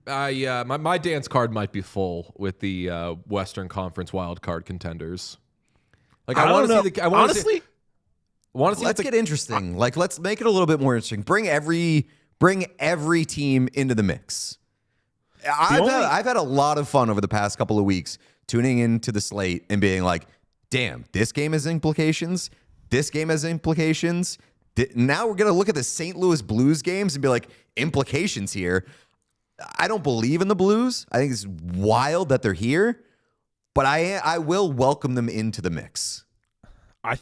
my dance card might be full with the Western Conference wild card contenders. Like I want to see the. I want to see. Let's get interesting. Like, let's make it a little bit more interesting. Bring every team into the mix. I've had a lot of fun over the past couple of weeks tuning into the slate and being like, damn, this game has implications. This game has implications. Now we're going to look at the St. Louis Blues games and be like, implications here. I don't believe in the Blues. I think it's wild that they're here, but I will welcome them into the mix. I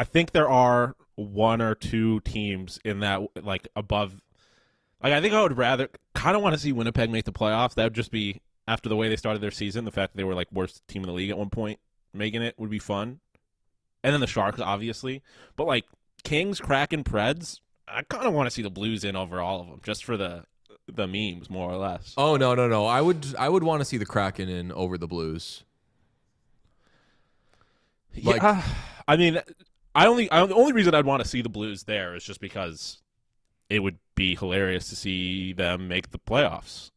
think there are one or two teams in that, like, above. Like, I think I would rather kind of want to see Winnipeg make the playoffs. That would just be, after the way they started their season, the fact that they were, like, worst team in the league at one point, making it would be fun. And then the Sharks, obviously. But, like, Kings, Kraken, Preds, I kind of want to see the Blues in over all of them, just for the memes, more or less. Oh, no. I would want to see the Kraken in over the Blues. Like, yeah, I mean, the only reason I'd want to see the Blues there is just because it would be hilarious to see them make the playoffs.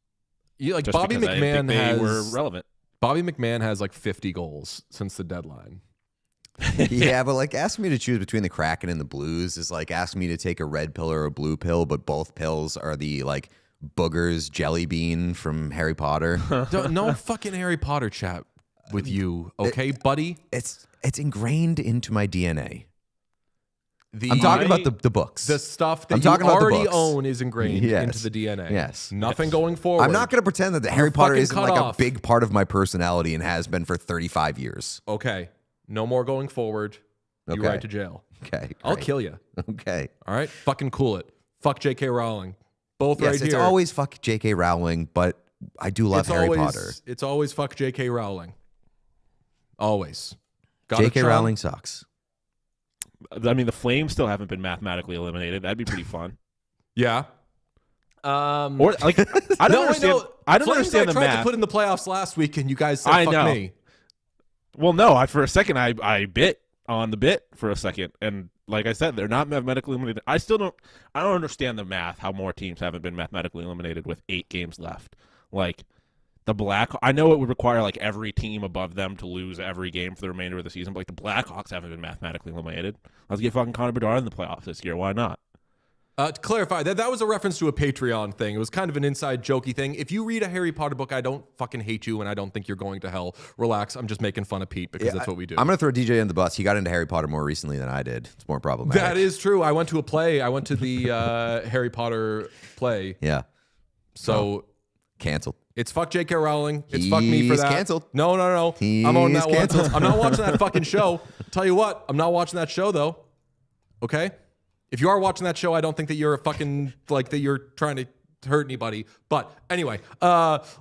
like Just Bobby because I McMahon think they has were relevant. Bobby McMahon has like 50 goals since the deadline. Yeah, but like asking me to choose between the Kraken and the Blues is like asking me to take a red pill or a blue pill, but both pills are the like Boogers jelly bean from Harry Potter. No fucking Harry Potter chat with you, okay, buddy? It's ingrained into my DNA. I'm talking about the books. The stuff that I'm talking you about the already books. own is ingrained Yes. into the DNA. Yes. Nothing going forward. I'm not going to pretend that the Harry Potter fucking isn't cut like off. a big part of my personality and has been for 35 years. Okay. No more going forward. You Okay. right to jail. Okay. I'll great. kill you. Okay. All right? Fucking cool it. Fuck J.K. Rowling. Both Yes, right it's here. always fuck J.K. Rowling, but I do love Harry Potter. It's always fuck J.K. Rowling. Always. Got it, J.K. Sean? Rowling sucks. I mean, the Flames still haven't been mathematically eliminated. That'd be pretty fun. Yeah. Or like, I don't understand. I don't Flames understand the I tried math. to put in the playoffs last week, and you guys said I fuck know. me. Well, no, for a second I bit on the bit for a second, and like I said, they're not mathematically eliminated. I don't understand the math. How more teams haven't been mathematically eliminated with 8 games left? Like the I know it would require like every team above them to lose every game for the remainder of the season, but like the Blackhawks haven't been mathematically eliminated. Let's get fucking Connor Bedard in the playoffs this year. Why not? To clarify, that was a reference to a Patreon thing. It was kind of an inside jokey thing. If you read a Harry Potter book, I don't fucking hate you, and I don't think you're going to hell. Relax. I'm just making fun of Pete because that's what we do. I'm going to throw DJ in the bus. He got into Harry Potter more recently than I did. It's more problematic. That is true. I went to a play. I went to the Harry Potter play. Yeah. So Canceled. it's fuck J.K. Rowling. It's fuck me for He's that. canceled. No. I'm on that He's canceled. one. I'm not watching that fucking show. Tell you what, I'm not watching that show though. Okay? If you are watching that show, I don't think that you're a fucking like that you're trying to hurt anybody. But anyway,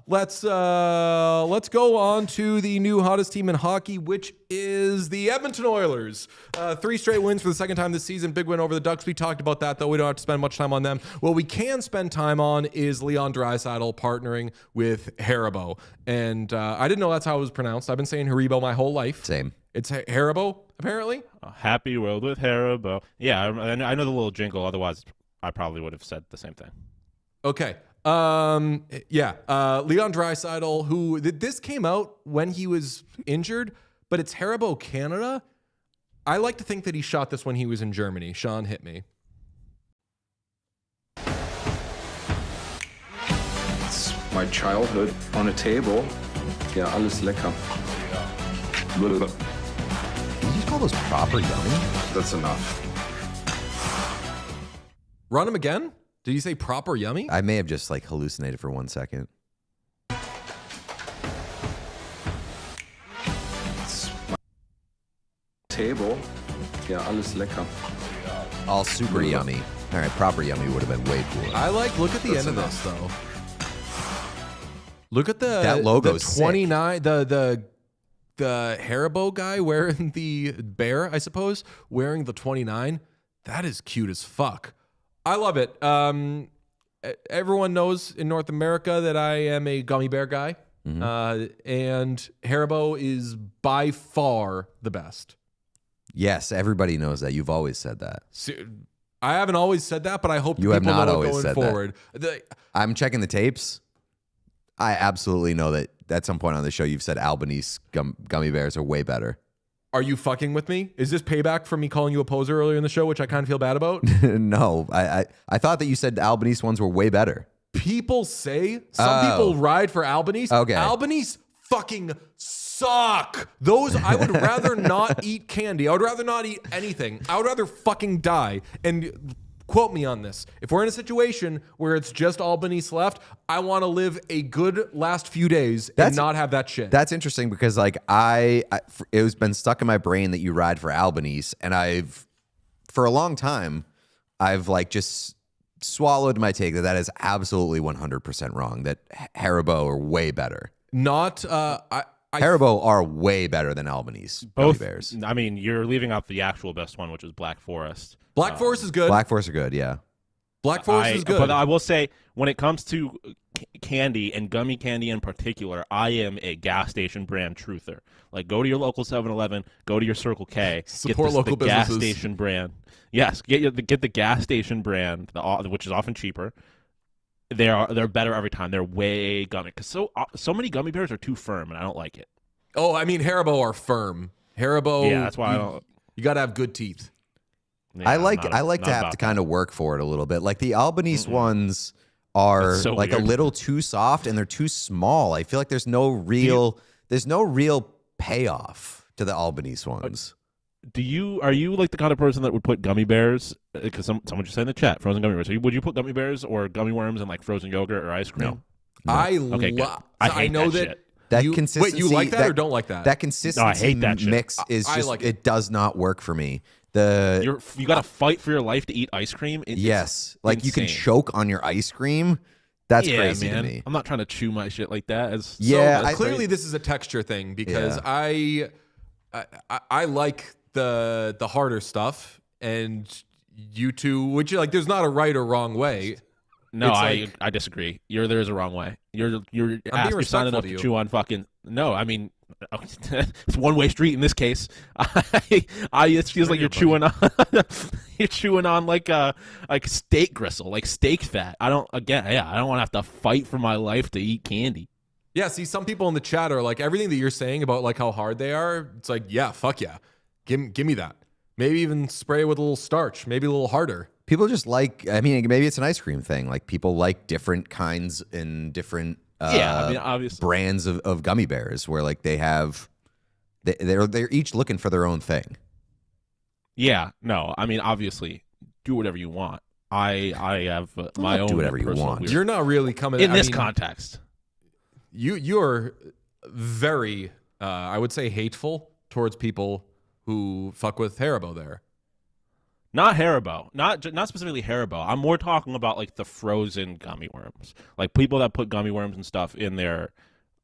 let's go on to the new hottest team in hockey, which is the Edmonton Oilers. 3 straight wins for the second time this season. Big win over the Ducks. We talked about that, though. We don't have to spend much time on them. What we can spend time on is Leon Draisaitl partnering with Haribo. And I didn't know that's how it was pronounced. I've been saying Haribo my whole life. Same. It's Haribo, apparently. A happy world with Haribo. Yeah, I know the little jingle. Otherwise, I probably would have said the same thing. Okay. Leon Draisaitl, who this came out when he was injured, but it's Haribo Canada. I like to think that he shot this when he was in Germany. Sean, hit me. It's my childhood on a table. Ja, alles lecker. Did you call those proper yummy? That's enough. Run him again? Did you say proper yummy? I may have just like hallucinated for 1 second. It's my table. Ja, alles lecker. All super yummy. All right, proper yummy would have been way cooler. Look at the end of this though. Look at That logo's the 29 the Haribo guy wearing the bear, I suppose, wearing the 29. That is cute as fuck. I love it. Everyone knows in North America that I am a gummy bear guy. And Haribo is by far the best. Yes, everybody knows that. You've always said that. I haven't always said that, but I hope You have people not know it always going said forward. I'm checking the tapes. I absolutely know that at some point on the show you've said Albanese gummy bears are way better. Are you fucking with me? Is this payback for me calling you a poser earlier in the show, which I kind of feel bad about? No, I thought that you said Albanese ones were way better. People say some people ride for Albanese. Okay. Albanese fucking suck. Those, I would rather not eat candy. I would rather not eat anything. I would rather fucking die. And quote me on this. If we're in a situation where it's just Albanese left, I want to live a good last few days and not have that shit. That's interesting because like it was been stuck in my brain that you ride for Albanese, and for a long time I've like just swallowed my take that is absolutely 100% wrong. That Haribo are way better. Haribo are way better than Albanese gummy bears. I mean, you're leaving out the actual best one, which is Black Forest. Black Forest is good. Black Forest are good, yeah. Black Forest is good. But I will say, when it comes to candy and gummy candy in particular, I am a gas station brand truther. Like, go to your local 7-Eleven, go to your Circle K, support local the businesses. Gas station brand. Yes, get the gas station brand, which is often cheaper. They're better every time. They're way gummy because so many gummy bears are too firm, and I don't like it. Oh, I mean, Haribo are firm. Haribo, yeah, that's why I don't. You got to have good teeth. Yeah, I like to have to kind of work for it a little bit. Like the Albanese ones are like weird. A little too soft and they're too small. I feel like there's no real payoff to the Albanese ones. Are you like the kind of person that would put gummy bears? Because someone just said in the chat, frozen gummy bears. Would you put gummy bears or gummy worms in like frozen yogurt or ice cream? No. I know that. Shit. That consistency. Wait, you like that or don't like that? That consistency I hate that mix is just it does not work for me. You got to fight for your life to eat ice cream. Yes, like you can choke on your ice cream. That's crazy man. to me. I'm not trying to chew my shit like that. Clearly this is a texture thing because I like the harder stuff, and you two, which like there's not a right or wrong way. No, I disagree. There is a wrong way. You're signing up to chew on fucking. No, I mean it's one-way street in this case. It feels like you're chewing on like steak gristle, like steak fat. I don't want to have to fight for my life to eat candy. Yeah, see, some people in the chat are like, everything that you're saying about like how hard they are, it's like, yeah, fuck yeah. Give me that. Maybe even spray it with a little starch, maybe a little harder. People just like, I mean, maybe it's an ice cream thing. Like people like different kinds and different obviously brands of gummy bears where like they're each looking for their own thing. Yeah, no, I mean, obviously, do whatever you want. I have my own. Do whatever you want. You're not really coming in this context. You're very, I would say, hateful towards people who fuck with Haribo there. Not Haribo, not specifically Haribo. I'm more talking about like the frozen gummy worms, like people that put gummy worms and stuff in their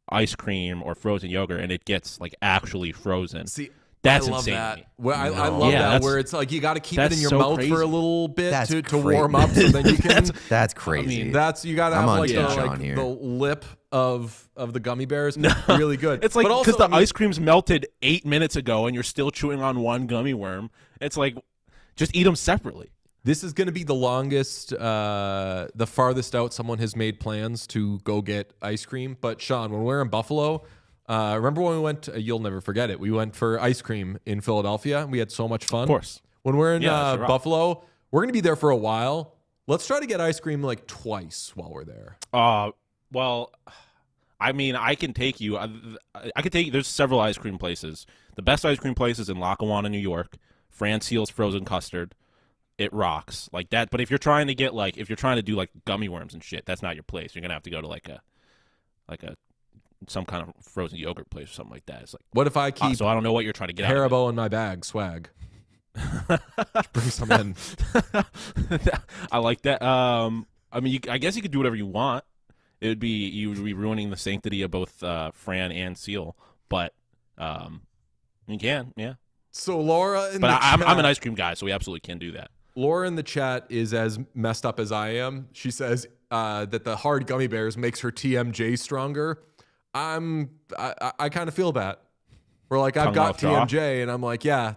ice cream or frozen yogurt, and it gets like actually frozen. See, that's I love insane. That. Well, I love that where it's like you got to keep it in your mouth crazy. for a little bit to crazy. warm up, so then you can. That's crazy. I mean, you got to have like the lip of the gummy bears. No. Really good. It's like because ice cream's melted 8 minutes ago, and you're still chewing on one gummy worm. It's like. Just eat them separately. This is going to be the longest, the farthest out someone has made plans to go get ice cream. But Sean, when we were in Buffalo, remember when we went, you'll never forget it. We went for ice cream in Philadelphia. We had so much fun. Of course. When we're in Buffalo, we're going to be there for a while. Let's try to get ice cream like twice while we're there. Well, I mean, I can take you. I can take you. There's several ice cream places. The best ice cream place is in Lackawanna, New York. Francile's frozen custard, it rocks like that. But if you're trying to do like gummy worms and shit, that's not your place. You're gonna have to go to like some kind of frozen yogurt place or something like that. It's like, what if I keep? So I don't know what you're trying to get. Haribo in my bag, swag. Bring some in. I like that. I mean, I guess you could do whatever you want. You would be ruining the sanctity of both Fran and Seal, but you can, yeah. So Laura in but the I'm chat, an ice cream guy, so we absolutely can do that. Laura in the chat is as messed up as I am. She says that the hard gummy bears makes her TMJ stronger. I kind of feel that. We're like, I've got TMJ, and I'm like, yeah,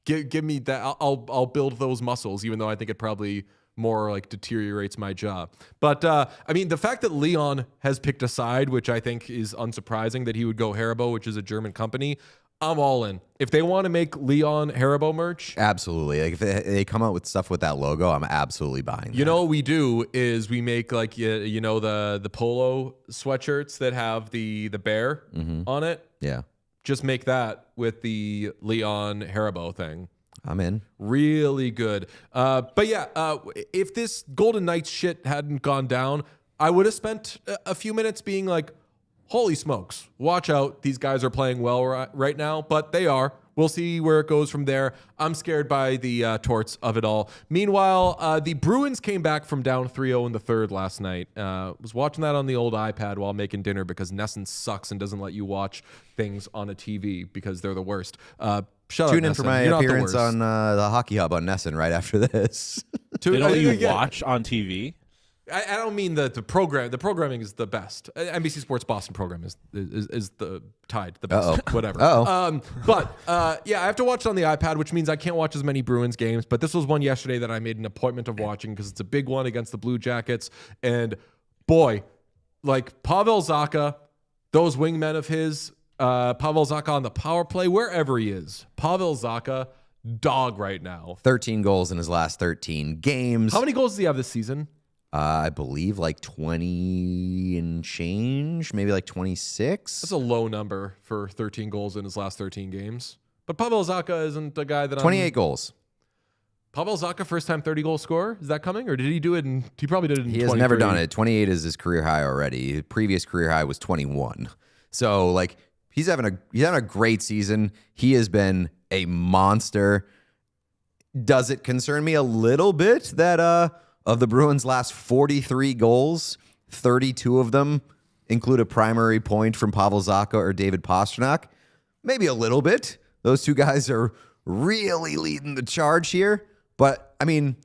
give me that. I'll build those muscles, even though I think it probably more like deteriorates my job. But I mean, the fact that Leon has picked a side, which I think is unsurprising, that he would go Haribo, which is a German company. I'm all in. If they want to make Leon Haribo merch, absolutely. Like if they come out with stuff with that logo, I'm absolutely buying. You know what we do is we make like the polo sweatshirts that have the bear on it. Yeah. just make that with the Leon Haribo thing. I'm in. Really good. But yeah, if this Golden Knights shit hadn't gone down, I would have spent a few minutes being like, holy smokes, watch out. These guys are playing well right now, but they are. We'll see where it goes from there. I'm scared by the torts of it all. Meanwhile, the Bruins came back from down 3-0 in the third last night. Was watching that on the old iPad while making dinner because Nesson sucks and doesn't let you watch things on a TV because they're the worst. Tune in for my appearance on the Hockey Hub on Nesson right after this. They don't let you watch on TV? I don't mean the program. The programming is the best. NBC Sports Boston program is the tied the best. Whatever. But yeah, I have to watch it on the iPad, which means I can't watch as many Bruins games. But this was one yesterday that I made an appointment of watching because it's a big one against the Blue Jackets. And boy, like Pavel Zacha, those wingmen of his, Pavel Zacha on the power play, wherever he is, Pavel Zacha, dog right now. 13 goals in his last 13 games. How many goals does he have this season? I believe like 20 and change, maybe like 26. That's a low number for 13 goals in his last 13 games. But Pavel Zacha isn't a guy that 28 goals. Pavel Zacha, first-time 30-goal scorer? Is that coming? Or did he do it in... He probably did it in 23. He has never done it. 28 is his career high already. His previous career high was 21. So, like, he's having a great season. He has been a monster. Does it concern me a little bit that... of the Bruins' last 43 goals, 32 of them include a primary point from Pavel Zacha or David Pastrnak? Maybe a little bit. Those two guys are really leading the charge here. But, I mean,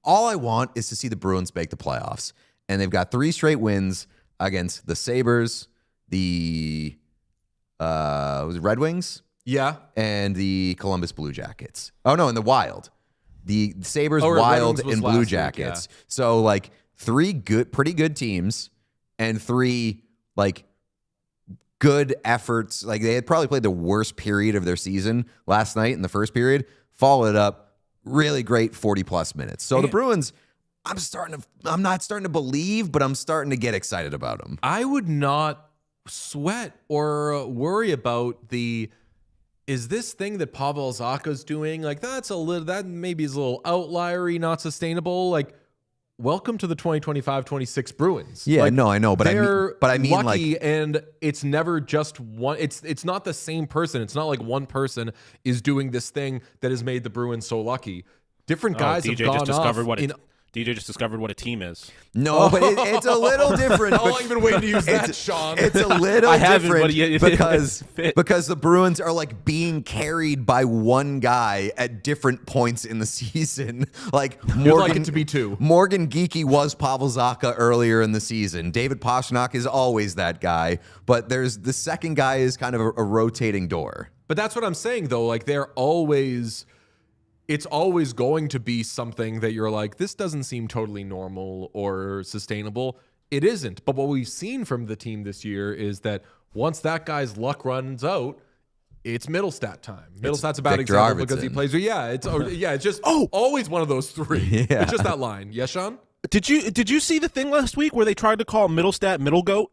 all I want is to see the Bruins make the playoffs. And they've got 3 straight wins against the Sabres, the was it Red Wings? Yeah. And the Columbus Blue Jackets. Oh, no, and the Wild. The Sabres, Red Wild, Wings was and last Blue week, Jackets. yeah. So, like, 3 pretty good teams and 3, like, good efforts. Like, they had probably played the worst period of their season last night in the first period, followed up really great 40-plus minutes. So, the Bruins, I'm not starting to believe, but I'm starting to get excited about them. I would not sweat or worry about is this thing that Pavel Zacha's doing, like, that maybe is a little outlier-y, not sustainable. Like, welcome to the 2025-26 Bruins. Yeah, like, no, I know, but I mean lucky, like, and it's never just one. It's not the same person. It's not like one person is doing this thing that has made the Bruins so lucky. Different guys have gone off. DJ just discovered what a team is. No, but it's a little different. How long have you been waiting to use that, Sean? It's a little different but because the Bruins are like being carried by one guy at different points in the season. Like You'd like it to be 2. Morgan Geekie was Pavel Zacha earlier in the season. David Pastrnak is always that guy, but there's the second guy is kind of a rotating door. But that's what I'm saying, though. Like, it's always going to be something that you're like, this doesn't seem totally normal or sustainable. It isn't. But what we've seen from the team this year is that once that guy's luck runs out, it's Middlestat time. Middlestat's a bad example because he plays. It's just always one of those 3. Yeah. It's just that line. Yes, Sean? Did you see the thing last week where they tried to call Middlestat Middle Goat?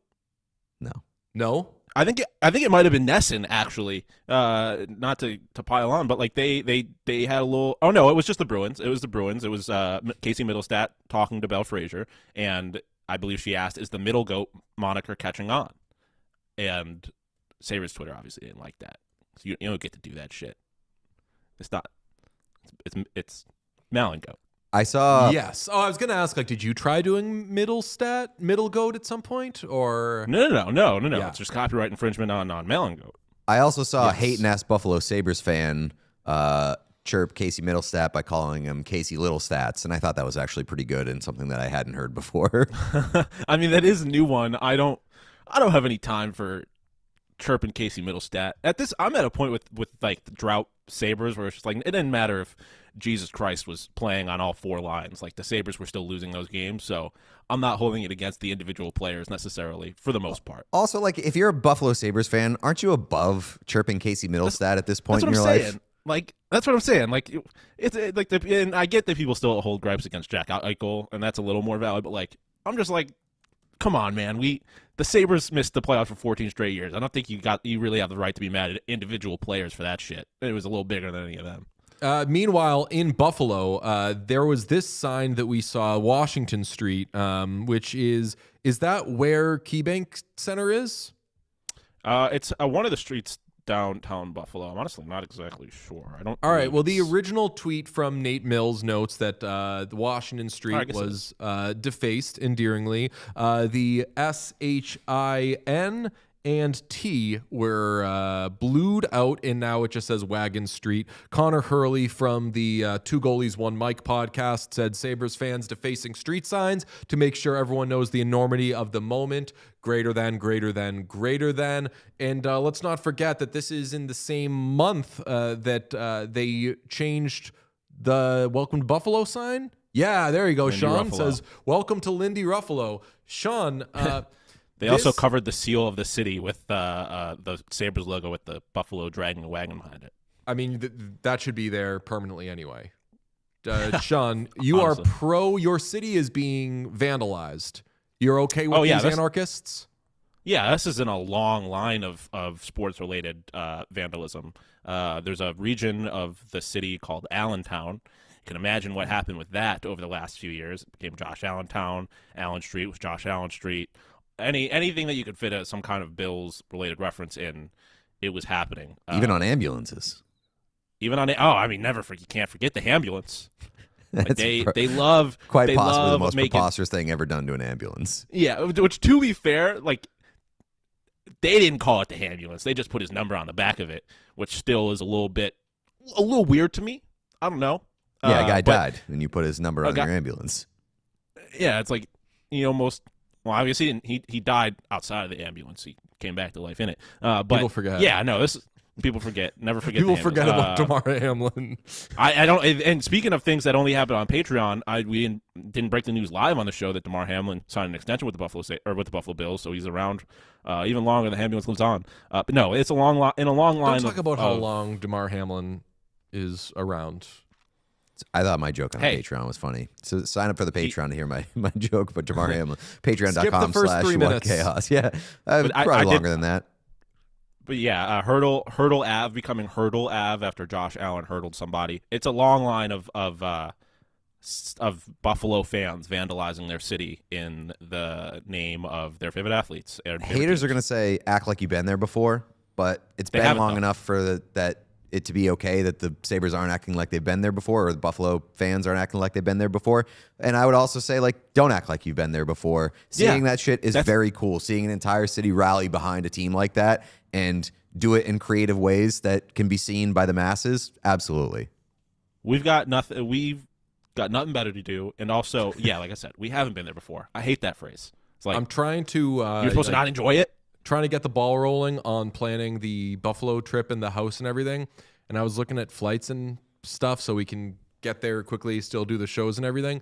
No. I think it might have been Nesson, actually. Not to pile on, but like they had a little. Oh no, it was just the Bruins. It was the Bruins. It was Casey Middlestat talking to Belle Frazier, and I believe she asked, "Is the Middle Goat moniker catching on?" And Sabres Twitter obviously didn't like that. So you don't get to do that shit. It's not. It's Malin Goat. I saw. Yes. Oh, I was gonna ask. Like, did you try doing Middle Goat at some point, or No. Yeah. It's just copyright infringement on Malin Goat. I also saw a hate-ass Buffalo Sabres fan chirp Casey Middlestat by calling him Casey Littlestats, and I thought that was actually pretty good and something that I hadn't heard before. I mean, that is a new one. I don't have any time for chirping Casey Middlestat. I'm at a point with like the drought Sabres where it's just like it didn't matter if Jesus Christ was playing on all 4 lines. Like, the Sabres were still losing those games, so I'm not holding it against the individual players necessarily for the most part. Also, like, if you're a Buffalo Sabres fan, aren't you above chirping Casey Middlestat at this point in your life? Like, that's what I'm saying. Like, it's like, and I get that people still hold gripes against Jack Eichel, and that's a little more valid. But like, I'm just like, come on, man. The the Sabres missed the playoffs for 14 straight years. I don't think you really have the right to be mad at individual players for that shit. It was a little bigger than any of them. Meanwhile, in Buffalo, there was this sign that we saw, Washington Street, which is that where KeyBank Center is? It's one of the streets downtown Buffalo. I'm honestly not exactly sure. I don't. All right. Well, the original tweet from Nate Mills notes that the Washington Street was defaced endearingly. The SHIN and T were blued out, and now it just says Wagon Street. Connor Hurley from the Two Goalies One Mic podcast said Sabres fans defacing street signs to make sure everyone knows the enormity of the moment. Greater than, greater than, greater than. And let's not forget that this is in the same month that they changed the Welcome to Buffalo sign. Yeah, there you go. Lindy Sean Ruffalo says, Welcome to Lindy Ruffalo. Sean, they also covered the seal of the city with the Sabres logo with the buffalo dragging a wagon behind it. I mean, that should be there permanently anyway. Sean, you are pro your city is being vandalized. You're okay with these anarchists? Yeah, this is in a long line of sports-related vandalism. There's a region of the city called Allentown. You can imagine what happened with that over the last few years. It became Josh Allentown. Allen Street was Josh Allen Street. Anything that you could fit some kind of Bills-related reference in, it was happening. Even on ambulances. Even on you can't forget the ambulance. Like they love possibly the most preposterous thing ever done to an ambulance. Yeah, which to be fair, like they didn't call it the ambulance. They just put his number on the back of it, which still is a little weird to me. I don't know. Yeah, a guy died and you put his number on your ambulance. Yeah, it's like obviously he died outside of the ambulance. He came back to life in it. But people forget. Yeah, no, people forget. Never forget. People forget about Damar Hamlin. I don't. And speaking of things that only happen on Patreon, we didn't break the news live on the show that Damar Hamlin signed an extension with the Buffalo Bills, so he's around even longer than the ambulance lives on. But no, it's a long line. Don't talk about how long Damar Hamlin is around. I thought my joke on Patreon was funny. So sign up for the Patreon to hear my joke about Damar Hamlin. Patreon.com/WhatChaos. Yeah, probably longer than that. But yeah, Hurdle Ave becoming Hurdle Ave after Josh Allen hurdled somebody. It's a long line of Buffalo fans vandalizing their city in the name of their favorite athletes. Haters are going to say, act like you've been there before, but it's been long enough for that it to be okay that the Sabres aren't acting like they've been there before, or the Buffalo fans aren't acting like they've been there before. And I would also say, like, don't act like you've been there before. Seeing that shit is very cool. Seeing an entire city rally behind a team like that and do it in creative ways that can be seen by the masses, absolutely. We've got nothing better to do. And also, yeah, like I said, we haven't been there before. I hate that phrase. It's like, I'm trying to... you're supposed to not enjoy it? Trying to get the ball rolling on planning the Buffalo trip and the house and everything. And I was looking at flights and stuff so we can get there quickly, still do the shows and everything.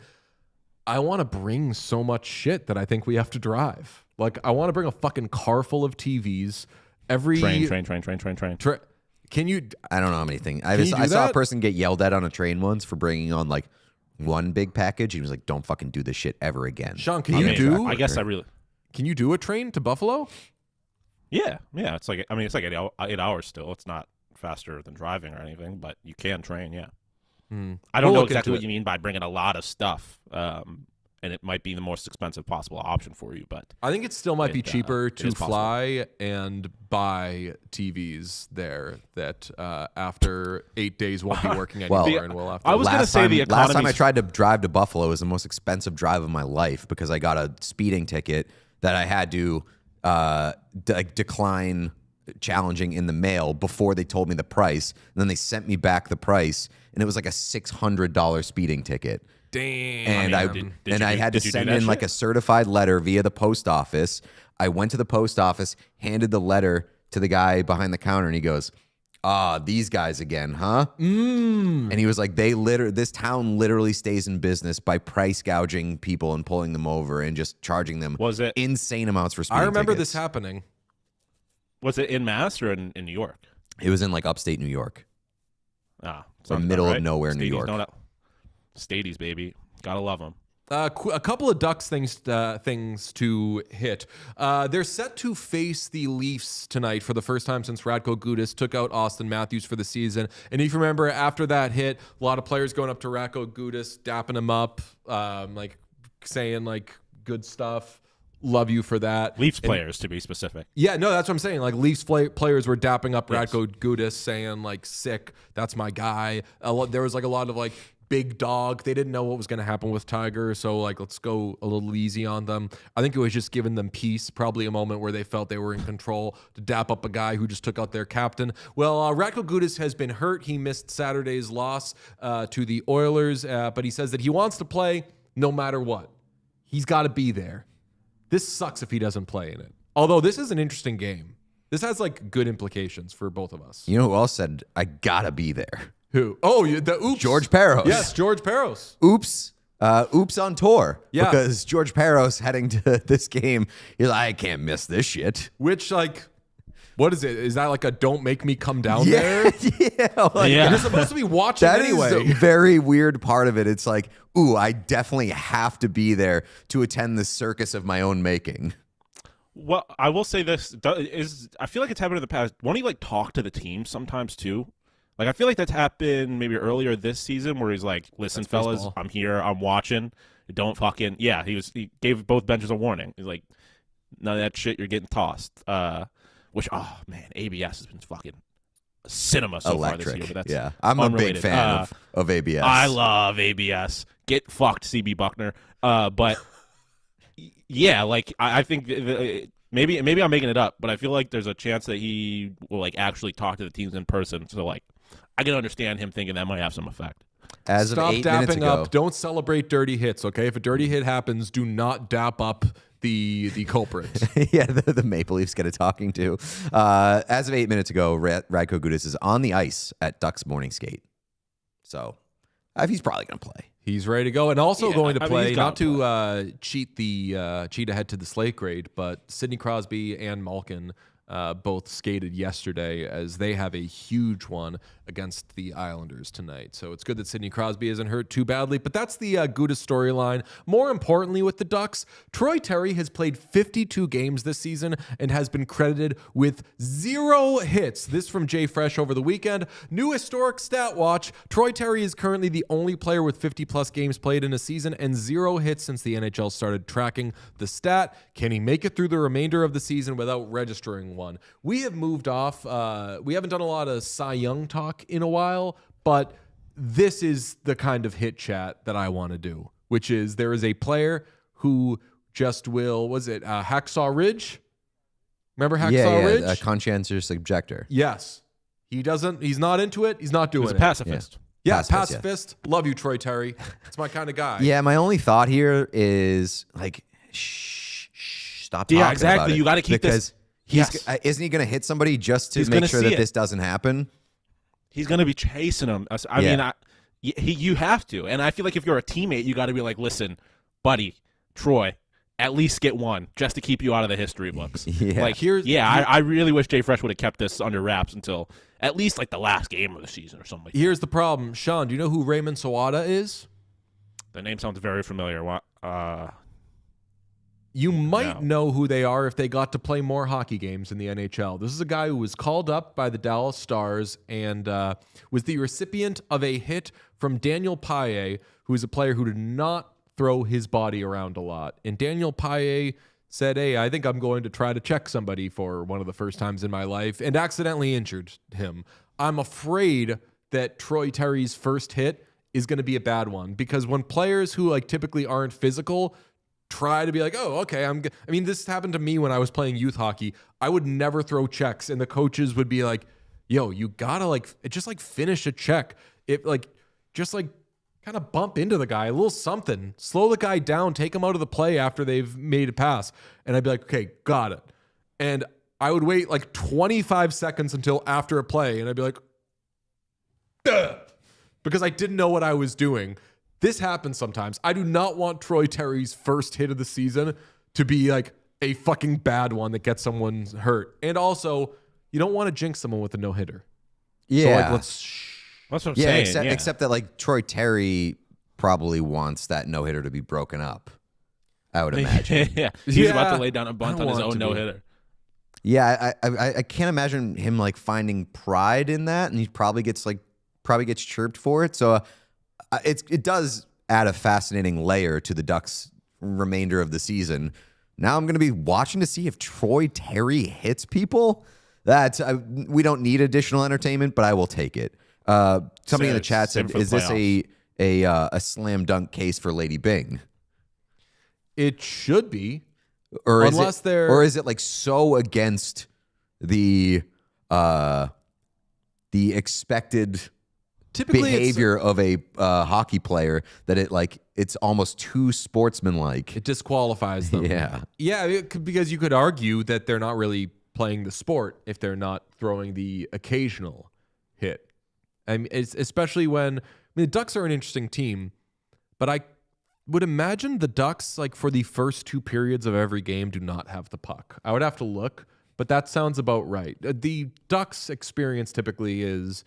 I want to bring so much shit that I think we have to drive. Like, I want to bring a fucking car full of TVs. Train. Can you? I don't know how many things. I saw a person get yelled at on a train once for bringing on like one big package. He was like, "Don't fucking do this shit ever again." Sean, can you do? I guess I really. Can you do a train to Buffalo? Yeah. It's like 8 hours still. It's not faster than driving or anything, but you can train. Yeah. I don't know exactly what you mean by bringing a lot of stuff. And it might be the most expensive possible option for you, but I think it still might be cheaper to fly and buy TVs there that after 8 days won't be working anymore, and we'll have to. I was going to say the economy. Last time I tried to drive to Buffalo was the most expensive drive of my life because I got a speeding ticket that I had to decline challenging in the mail before they told me the price, and then they sent me back the price, and it was like a $600 speeding ticket. Damn. And I had to send in like a certified letter via the post office. I went to the post office, handed the letter to the guy behind the counter, and he goes, these guys again, huh? And he was like, this town literally stays in business by price gouging people and pulling them over and just charging them insane amounts for speeding I remember tickets. this happening. Was it in Mass or in New York? It was in like upstate New York. So middle of nowhere, New York. Stadies, baby. Gotta love them. A couple of Ducks things to hit. They're set to face the Leafs tonight for the first time since Radko Gudas took out Austin Matthews for the season. And if you remember, after that hit, a lot of players going up to Radko Gudas, dapping him up, like saying like good stuff. Love you for that. Leafs players, to be specific. Yeah, no, that's what I'm saying. Like Leafs players were dapping up Radko Gudas, saying like sick, that's my guy. There was like a lot of like big dog. They didn't know what was going to happen with Tiger, so like let's go a little easy on them. I think it was just giving them peace, probably a moment where they felt they were in control to dap up a guy who just took out their captain. Well, Radko Gudas has been hurt. He missed Saturday's loss to the Oilers, but he says that he wants to play no matter what. He's got to be there. This sucks if he doesn't play in it. Although this is an interesting game. This has like good implications for both of us. You know who else said, I gotta be there? Who? Oh, the Oops. George Parros. Yes, George Parros. Oops. Oops on tour. Yeah. Because George Parros heading to this game, he's like, I can't miss this shit. Which, like, what is it? Is that like a don't make me come down there? Like, You're supposed to be watching that anyway. is the very weird part of it. It's like, ooh, I definitely have to be there to attend the circus of my own making. Well, I will say this I feel like it's happened in the past. Won't he like talk to the team sometimes too? Like I feel like that's happened maybe earlier this season where he's like, "Listen, that's fellas, baseball. I'm here. I'm watching. Don't fucking He gave both benches a warning. He's like, none of that shit. You're getting tossed. Which man, ABS has been fucking cinema so far this year. But that's I'm unrelated. a big fan of ABS. I love ABS. Get fucked, CB Buckner. But yeah, like I think maybe I'm making it up, but I feel like there's a chance that he will like actually talk to the teams in person. So like I can understand him thinking that might have some effect. As Stop of 8 minutes dapping ago, up. Don't celebrate dirty hits, okay? If a dirty hit happens, do not dap up the culprit. yeah, the Maple Leafs get a talking to. As of 8 minutes ago, Radko Gudas is on the ice at Ducks morning skate. So he's probably going to play. He's ready to go, and also going to play. he's Not gotta to cheat ahead to the Slate Grade, but Sidney Crosby and Malkin both skated yesterday as they have a huge one against the Islanders tonight. So it's good that Sidney Crosby isn't hurt too badly, but that's the Gudas storyline. More importantly with the Ducks, Tory Terry has played 52 games this season and has been credited with 0 hits. This from Jay Fresh over the weekend. New historic stat watch. Tory Terry is currently the only player with 50-plus games played in a season and 0 hits since the NHL started tracking the stat. Can he make it through the remainder of the season without registering one? We have moved off. We haven't done a lot of Cy Young talk in a while, but this is the kind of hit chat that I want to do, which is there is a player who just will, Hacksaw Ridge? Remember Hacksaw Ridge? A conscientious objector. Yes. He's not into it. He's not doing He's a it. pacifist. Yeah, Pacifist, pacifist. Love you, Troy Terry. It's my kind of guy. Yeah, my only thought here is like, stop talking Yeah, exactly. about it. You got to keep because this. isn't he going to hit somebody just to He's make gonna sure see that it. this doesn't happen? He's going to be chasing him. I mean, you have to. And I feel like if you're a teammate, you got to be like, listen, buddy, Troy, at least get one just to keep you out of the history books. Yeah. Like, I really wish Jay Fresh would have kept this under wraps until at least like the last game of the season or something like that. Here's the problem. Sean, do you know who Raymond Sawada is? The name sounds very familiar. You might know who they are if they got to play more hockey games in the NHL. This is a guy who was called up by the Dallas Stars and was the recipient of a hit from Daniel Paille, who is a player who did not throw his body around a lot. And Daniel Paille said, hey, I think I'm going to try to check somebody for one of the first times in my life, and accidentally injured him. I'm afraid that Troy Terry's first hit is going to be a bad one, because when players who like typically aren't physical try to be like, oh, okay, I mean, this happened to me when I was playing youth hockey. I would never throw checks, and the coaches would be like, yo, you gotta just finish a check. Just kind of bump into the guy, a little something, slow the guy down, take him out of the play after they've made a pass. And I'd be like, okay, got it. And I would wait like 25 seconds until after a play, and I'd be like, duh, because I didn't know what I was doing. This happens sometimes. I do not want Troy Terry's first hit of the season to be like a fucking bad one that gets someone hurt. And also, you don't want to jinx someone with a no-hitter. Yeah. So That's what I'm saying. Except that like Troy Terry probably wants that no-hitter to be broken up, I would imagine. Yeah, he's about to lay down a bunt on his own no-hitter. Yeah, I can't imagine him like finding pride in that, and he probably gets chirped for it. So it does add a fascinating layer to the Ducks' remainder of the season. Now I'm going to be watching to see if Troy Terry hits people. We don't need additional entertainment, but I will take it. Somebody in the chat said, "Is this a slam dunk case for Lady Bing?" It should be, or is it like so against the expected behavior of a hockey player that it's almost too sportsmanlike. It disqualifies them. Yeah, because you could argue that they're not really playing the sport if they're not throwing the occasional hit. I mean, especially when the Ducks are an interesting team, but I would imagine the Ducks, like for the first 2 periods of every game, do not have the puck. I would have to look, but that sounds about right. The Ducks experience typically is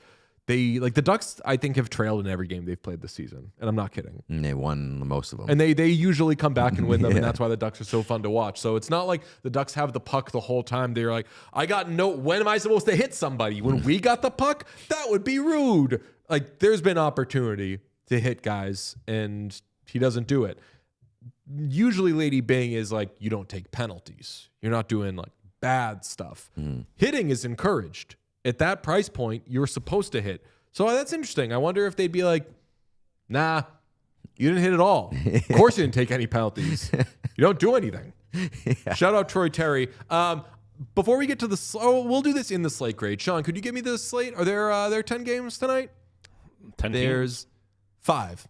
the Ducks, I think, have trailed in every game they've played this season, and I'm not kidding. And they won most of them. And they usually come back and win them, and that's why the Ducks are so fun to watch. So it's not like the Ducks have the puck the whole time. They're like, when am I supposed to hit somebody? When we got the puck? That would be rude. Like, there's been opportunity to hit guys, and he doesn't do it. Usually Lady Bing is like, you don't take penalties. You're not doing like bad stuff. Hitting is encouraged. At that price point, you're supposed to hit. So that's interesting. I wonder if they'd be like, nah, you didn't hit at all. Of course you didn't take any penalties. You don't do anything. Yeah. Shout out Tory Terry. Before we get to we'll do this in the slate grade. Sean, could you give me the slate? Are there 10 games tonight? 10 There's 5.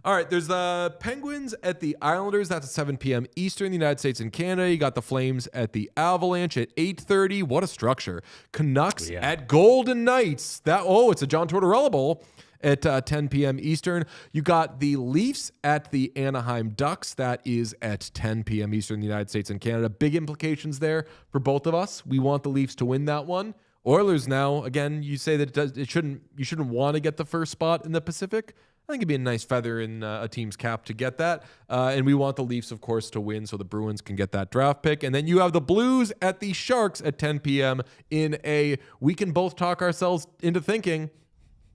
All right, there's the Penguins at the Islanders. That's at 7 p.m. Eastern, the United States and Canada. You got the Flames at the Avalanche at 8:30. What a structure. Canucks at Golden Knights. It's a John Tortorella Bowl at 10 p.m. Eastern. You got the Leafs at the Anaheim Ducks. That is at 10 p.m. Eastern, the United States and Canada. Big implications there for both of us. We want the Leafs to win that one. Oilers now, again, you say that you shouldn't want to get the first spot in the Pacific. I think it'd be a nice feather in a team's cap to get that. And we want the Leafs, of course, to win so the Bruins can get that draft pick. And then you have the Blues at the Sharks at 10 p.m. we can both talk ourselves into thinking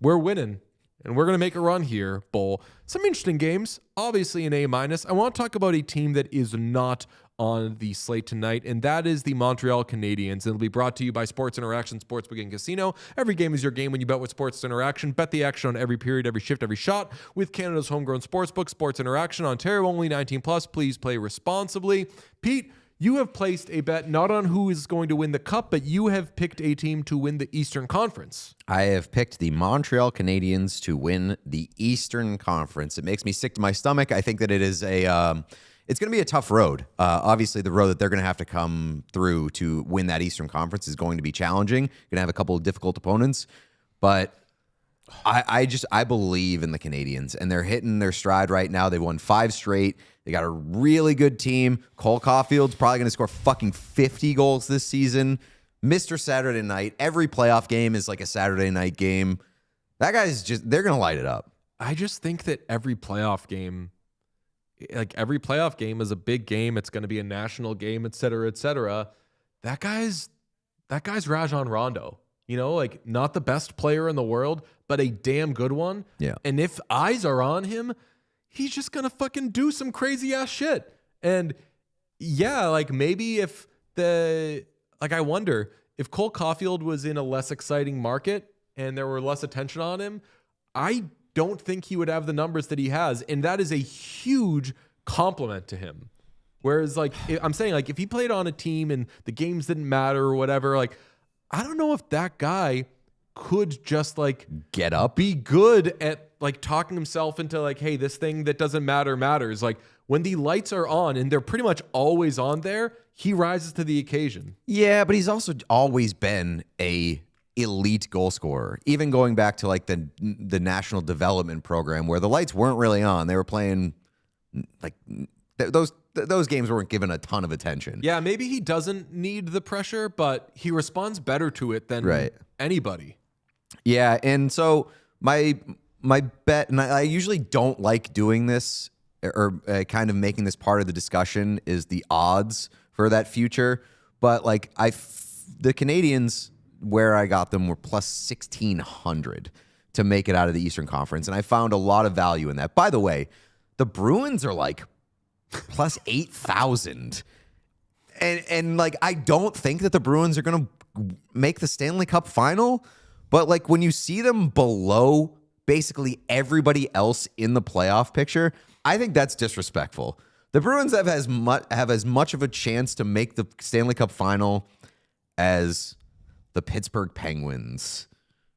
we're winning and we're going to make a run here, bowl. Some interesting games, obviously an A-. I want to talk about a team that is not on the slate tonight, and that is the Montreal Canadiens. It'll be brought to you by Sports Interaction Sportsbook and Casino. Every game is your game when you bet with Sports Interaction. Bet the action on every period, every shift, every shot with Canada's homegrown sportsbook, Sports Interaction. Ontario only, 19+. Please play responsibly. Pete, you have placed a bet not on who is going to win the Cup, but you have picked a team to win the Eastern Conference. I have picked the Montreal Canadiens to win the Eastern Conference. It makes me sick to my stomach. I think that it is it's going to be a tough road. Obviously, the road that they're going to have to come through to win that Eastern Conference is going to be challenging. Going to have a couple of difficult opponents, but I believe in the Canadiens, and they're hitting their stride right now. They've won 5 straight. They got a really good team. Cole Caulfield's probably going to score fucking 50 goals this season. Mr. Saturday Night. Every playoff game is like a Saturday night game. That guy's they're going to light it up. I just think that every playoff game is a big game. It's going to be a national game, et cetera, et cetera. That guy's Rajon Rondo. Not the best player in the world, but a damn good one. Yeah. And if eyes are on him, he's just going to fucking do some crazy ass shit. And yeah, maybe if I wonder if Cole Caulfield was in a less exciting market and there were less attention on him, I don't think he would have the numbers that he has. And that is a huge compliment to him. Whereas I'm saying if he played on a team and the games didn't matter or whatever, I don't know if that guy could just get up, be good at talking himself into hey, this thing that doesn't matter matters. When the lights are on, and they're pretty much always on there, he rises to the occasion. Yeah, but he's also always been a elite goal scorer, even going back to the national development program where the lights weren't really on. They were playing those games weren't given a ton of attention. Yeah, maybe he doesn't need the pressure, but he responds better to it than anybody. Yeah, and so my my bet, and I usually don't like doing this or kind of making this part of the discussion, is the odds for that future. But like the Canadians, where I got them, were plus 1,600 to make it out of the Eastern Conference, and I found a lot of value in that. By the way, the Bruins are like plus 8,000, and like I don't think that the Bruins are going to make the Stanley Cup final, but like when you see them below basically everybody else in the playoff picture, I think that's disrespectful. The Bruins have as much of a chance to make the Stanley Cup final as the Pittsburgh Penguins.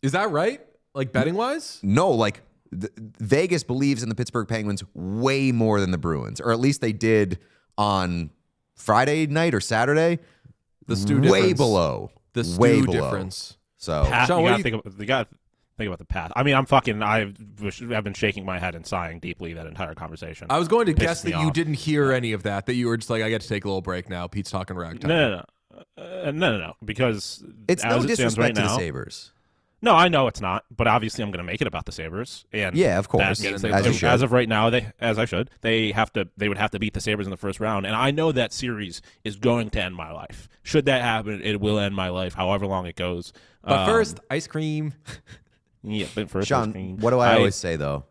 Is that right? Like betting wise? No, like Vegas believes in the Pittsburgh Penguins way more than the Bruins, or at least they did on Friday night or Saturday. The Stu way difference. Below. The Stu way below. difference. So Sean, you gotta think about the path. I mean, I've been shaking my head and sighing deeply that entire conversation. I was going to guess me that you off. didn't hear any of that you were just like, I got to take a little break now. Pete's talking ragtime. No. Because it's as no it stands disrespect right to the now, Sabres. No, I know it's not, but obviously I'm going to make it about the Sabres. And yeah, of course. That means As of right now, they would have to beat the Sabres in the first round. And I know that series is going to end my life. Should that happen, it will end my life, however long it goes. But first, ice cream. Yeah, but first, Sean, ice cream. what do I always say though?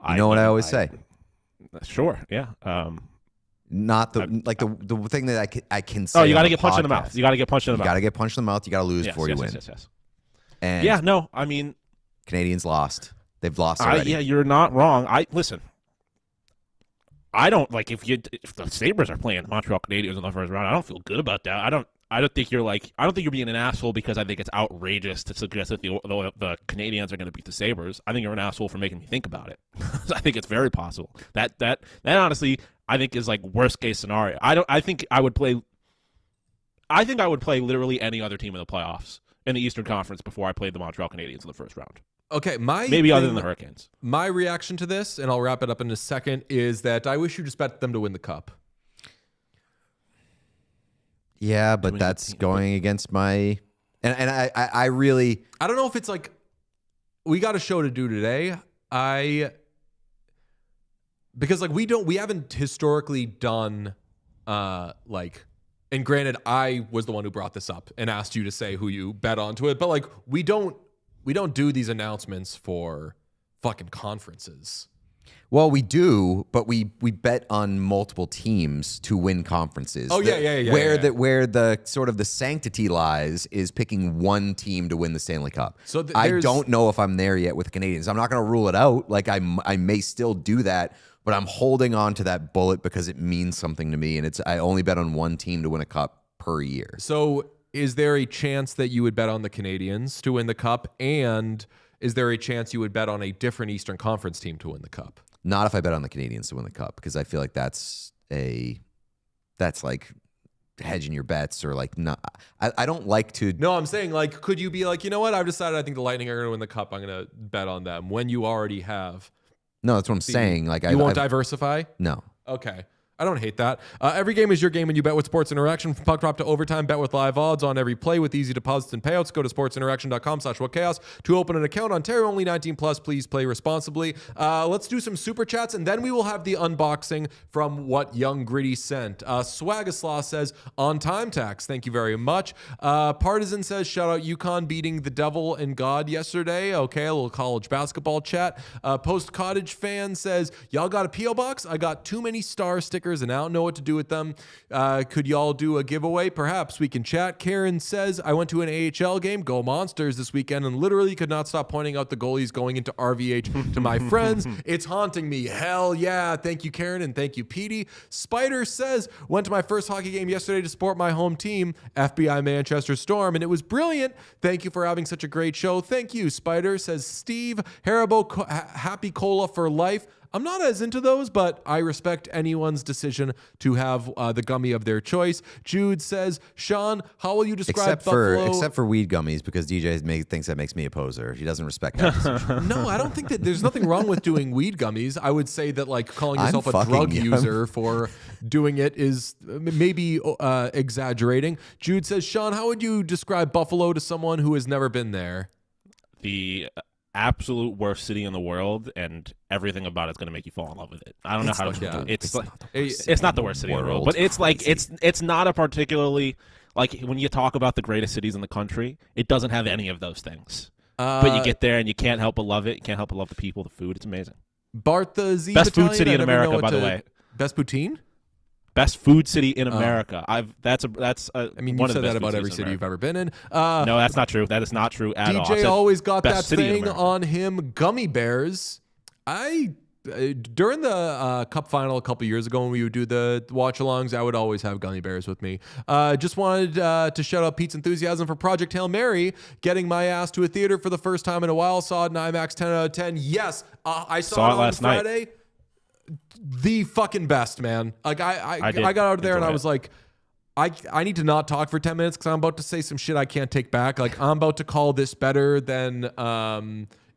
You know what I always say? Sure, yeah. Not the the thing that I can say. Oh, you got to on get punched in the mouth. You got to get punched in the mouth. You got to get punched in the mouth. You got to lose before you win. Yes. And yeah, no, I mean, Canadians lost. They've lost already. Yeah, you're not wrong. Listen. I don't like if the Sabres are playing Montreal Canadiens in the first round. I don't feel good about that. I don't think you're being an asshole because I think it's outrageous to suggest that the Canadiens are going to beat the Sabres. I think you're an asshole for making me think about it. I think it's very possible. That honestly, I think is like worst case scenario. I think I would play literally any other team in the playoffs in the Eastern Conference before I played the Montreal Canadiens in the first round. Okay, other than the Hurricanes. My reaction to this, and I'll wrap it up in a second, is that I wish you just bet them to win the cup. Yeah, but that's going against my and I really I don't know if it's like we got a show to do today. Because like we haven't historically done like, and granted I was the one who brought this up and asked you to say who you bet onto it, but like we don't do these announcements for fucking conferences. Well, we do, but we bet on multiple teams to win conferences. Oh, yeah. Where the sort of the sanctity lies is picking one team to win the Stanley Cup. So I don't know if I'm there yet with the Canadians. I'm not going to rule it out. Like I may still do that, but I'm holding on to that bullet because it means something to me, and I only bet on one team to win a cup per year. So is there a chance that you would bet on the Canadians to win the cup, and is there a chance you would bet on a different Eastern Conference team to win the cup? Not if I bet on the Canadians to win the cup, because I feel like that's like hedging your bets or like not. I don't like to. No, I'm saying like, could you be like, you know what? I've decided I think the Lightning are going to win the cup. I'm going to bet on them when you already have. No, that's what I'm saying. Like you won't diversify. No. Okay. I don't hate that. Every game is your game when you bet with Sports Interaction. From puck drop to overtime, bet with live odds on every play with easy deposits and payouts. Go to sportsinteraction.com/whatchaos to open an account. Ontario only 19+. Please play responsibly. Let's do some super chats, and then we will have the unboxing from what Young Gritty sent. Swagaslaw says, on time tax. Thank you very much. Partisan says, shout out UConn beating the devil and God yesterday. Okay, a little college basketball chat. Post Cottage fan says, y'all got a P.O. box? I got too many star stickers and I don't know what to do with them. Could y'all do a giveaway? Perhaps we can chat. Karen says, I went to an AHL game, go Monsters, this weekend, and literally could not stop pointing out the goalies going into RVH to my friends. It's haunting me. Hell yeah. Thank you, Karen, and thank you, Petey. Spider says, went to my first hockey game yesterday to support my home team, FBI Manchester Storm, and it was brilliant. Thank you for having such a great show. Thank you, Spider, says Steve. Haribo Happy Cola for life. I'm not as into those, but I respect anyone's decision to have the gummy of their choice. Jude says, Sean, how will you describe Buffalo? Except for weed gummies, because DJ thinks that makes me a poser. He doesn't respect that decision. No, I don't think that there's nothing wrong with doing weed gummies. I would say that like calling yourself a drug user for doing it is maybe exaggerating. Jude says, Sean, how would you describe Buffalo to someone who has never been there? The absolute worst city in the world, and everything about it's going to make you fall in love with it. I don't know how to yeah, it's like it's not the worst city in the world, but it's like it's not a particularly like when you talk about the greatest cities in the country, it doesn't have any of those things. But you get there and you can't help but love it. You can't help but love the people, the food. It's amazing. Bart the Z Best Battalion, food city in I never America, know what by the to- way. Best poutine? Best food city in America. That's I mean, one you've of the said that best about food every cities in city you've America. ever been in. No, that's not true. That is not true at all. I DJ said always got that best city in thing America. on him. Gummy bears. During the Cup final a couple years ago when we would do the watch-alongs, I would always have gummy bears with me. Just wanted to shout out Pete's enthusiasm for Project Hail Mary, getting my ass to a theater for the first time in a while. Saw it in IMAX 10 out of 10. Yes, I saw it on last night. Friday. The fucking best, man. Like I did got out there and enjoy I it. was like, I need to not talk for 10 minutes because I'm about to say some shit I can't take back. Like I'm about to call this better than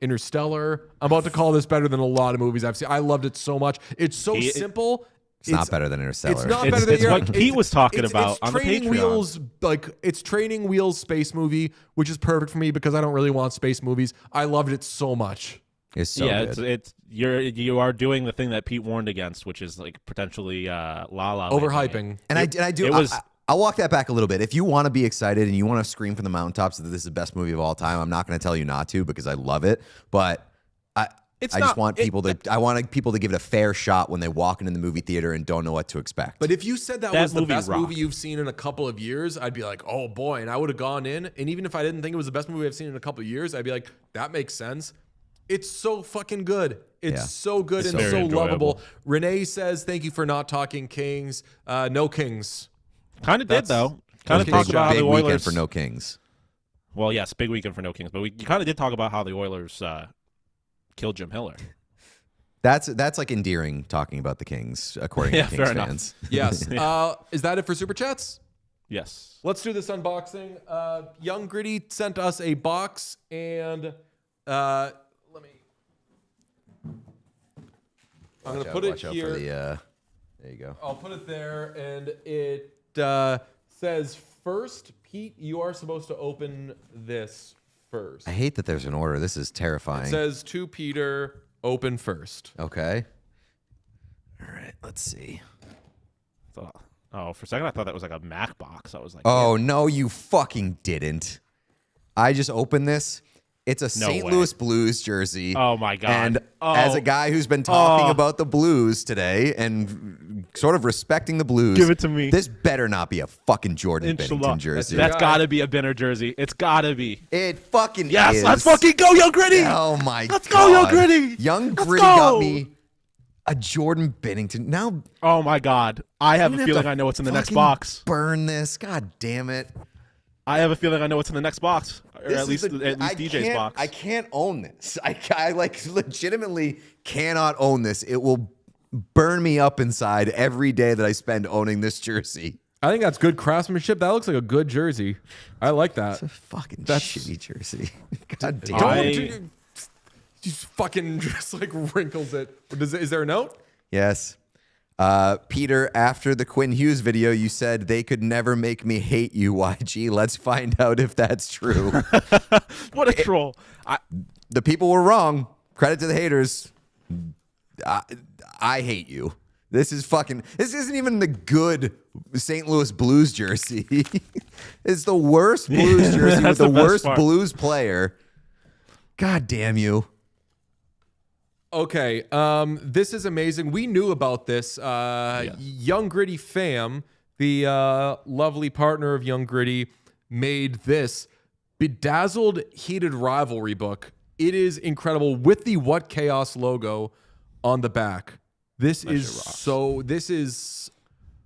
Interstellar. I'm about to call this better than a lot of movies I've seen. I loved it so much. It's so simple. It's not better than Interstellar. It's not It's- better than it's what Pete was talking about it's on the Training Patreon. Wheels, like it's Training Wheels space movie, which is perfect for me because I don't really want space movies. I loved it so much. It's so yeah, good. it's you are doing the thing that Pete warned against, which is like potentially La La Land. Overhyping. And I do. it was- I'll walk that back a little bit. If you want to be excited and you want to scream from the mountaintops that this is the best movie of all time, I'm not going to tell you not to because I love it. But I just want people to give it a fair shot when they walk into the movie theater and don't know what to expect. But if you said that That was the movie best rocked. movie you've seen in a couple of years, I'd be like, oh boy. And I would have gone in. And even if I didn't think it was the best movie I've seen in a couple of years, I'd be like, that makes sense. It's so fucking good. It's Yeah. so good It's and very so enjoyable. lovable. Renee says, thank you for not talking Kings. No Kings. Kind of did though. Kind of Big- talked about how big the weekend Oilers for no Kings. Well, yes, big weekend for no Kings, but we kind of did talk about how the Oilers killed Jim Hiller. That's like endearing talking about the Kings, according Yeah, to fair Kings enough. fans. Yes. Is that it for Super Chats? Yes. Let's do this unboxing. Young Gritty sent us a box, and let me. I'm going to put it Watch out here. for the, there you go. I'll put it there, and it says first, Pete, you are supposed to open this first. I hate that there's an order. This is It terrifying. says to Peter, open first. Okay. All right. Let's see. Oh, for a second I thought that was like a Mac box. I was like, Oh, no, you fucking didn't. I just opened this. It's a St. way. Louis Blues jersey. Oh, my God. And Oh. as a guy who's been talking about the Blues today and sort of respecting the Blues, Give it to me. This better not be a fucking Jordan Inshallah. Bennington jersey. That's got to be a Benner jersey. It's got to be. It fucking Yes, is. let's fucking go, Young Gritty. Oh my god. Let's go, Young Gritty. Young Let's Gritty go. got me a Jordan Bennington. Now Oh, my God. I have I'm a gonna feeling to I know what's in the next fucking box. Burn this. God damn it. I have a feeling I know what's in the next box. Or This at is least I DJ's can't- box. I can't own this. I like legitimately cannot own this. It will burn me up inside every day that I spend owning this jersey. I think that's good craftsmanship. That looks like a good jersey. I like that. It's a fucking That's- shitty jersey. God damn Don't it. just fucking just like wrinkles it. Is there a note? Yes. Peter, after the Quinn Hughes video, you said they could never make me hate you, YG. Let's find out if that's true. What a troll. The people were wrong. Credit to the haters. I hate you. This isn't even the good St. Louis Blues jersey. It's the worst Blues jersey with that's the the best worst part. Blues player. God damn you. Okay, this is amazing. We knew about this. Young Gritty fam, the lovely partner of Young Gritty, made this bedazzled heated rivalry book. It is incredible with the What Chaos logo on the back. This is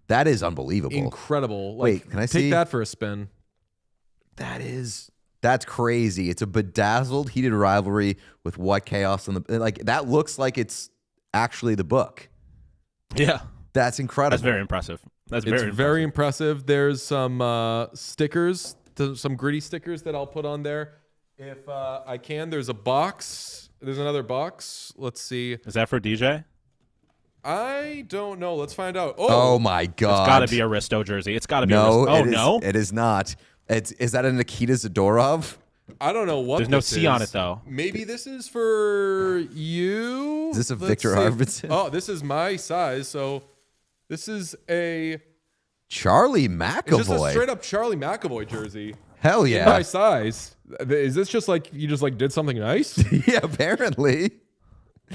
That is unbelievable. incredible. Wait, can I take see? that for a spin? That's crazy. It's a bedazzled heated rivalry with What Chaos on the like. That looks like it's actually the book. Yeah. That's incredible. That's very impressive. That's It's very very impressive. There's some stickers, some Gritty stickers that I'll put on there if I can. There's a box. There's another box. Let's see. Is that for DJ? I don't know. Let's find out. Oh my god! It's got to be a Risto jersey. It's got to be No, a Risto. Oh, it is, no? it is not. Is that a Nikita Zadorov? I don't know what There's no this C on is. it, though. Maybe this is for you. Is this a Let's Victor see. Arvidsson? Oh, this is my size. So this is a Charlie it's just a McAvoy. straight up Charlie McAvoy jersey. Hell My yeah. size. Is this just like you just like did something nice? Yeah, apparently.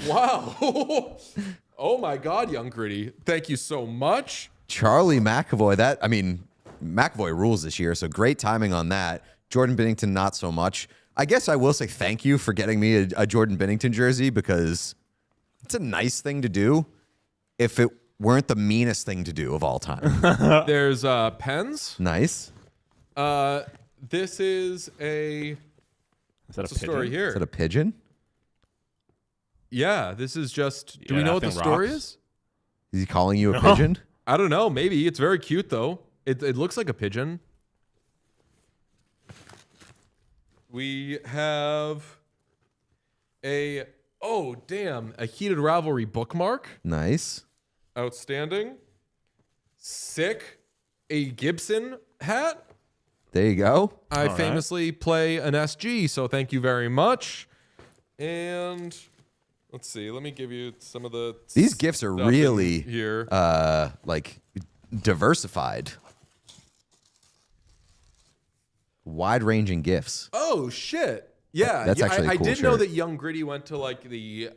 Wow. Oh my God, Young Gritty. Thank you so much. Charlie McAvoy. McAvoy rules this year, so great timing on that. Jordan Binnington, not so much. I guess I will say thank you for getting me a Jordan Binnington jersey because it's a nice thing to do if it weren't the meanest thing to do of all time. There's pens. Nice. This is a Is that what's a the story pigeon? here? Is that a pigeon? Yeah, this is just. Do Yeah, we know that what the thing story rocks. is? Is he calling you a pigeon? I don't know. Maybe it's very cute though. It looks like a pigeon. We have a a heated rivalry bookmark. Nice. Outstanding. Sick. A Gibson hat. There you go. I right. famously play an SG, so thank you very much. And let's see. Let me give you some of the. These gifts are stuff in really here. like diversified. Wide-ranging gifts. Oh shit! Yeah, That's actually a I cool did know shirt. that Young Gritty went to like the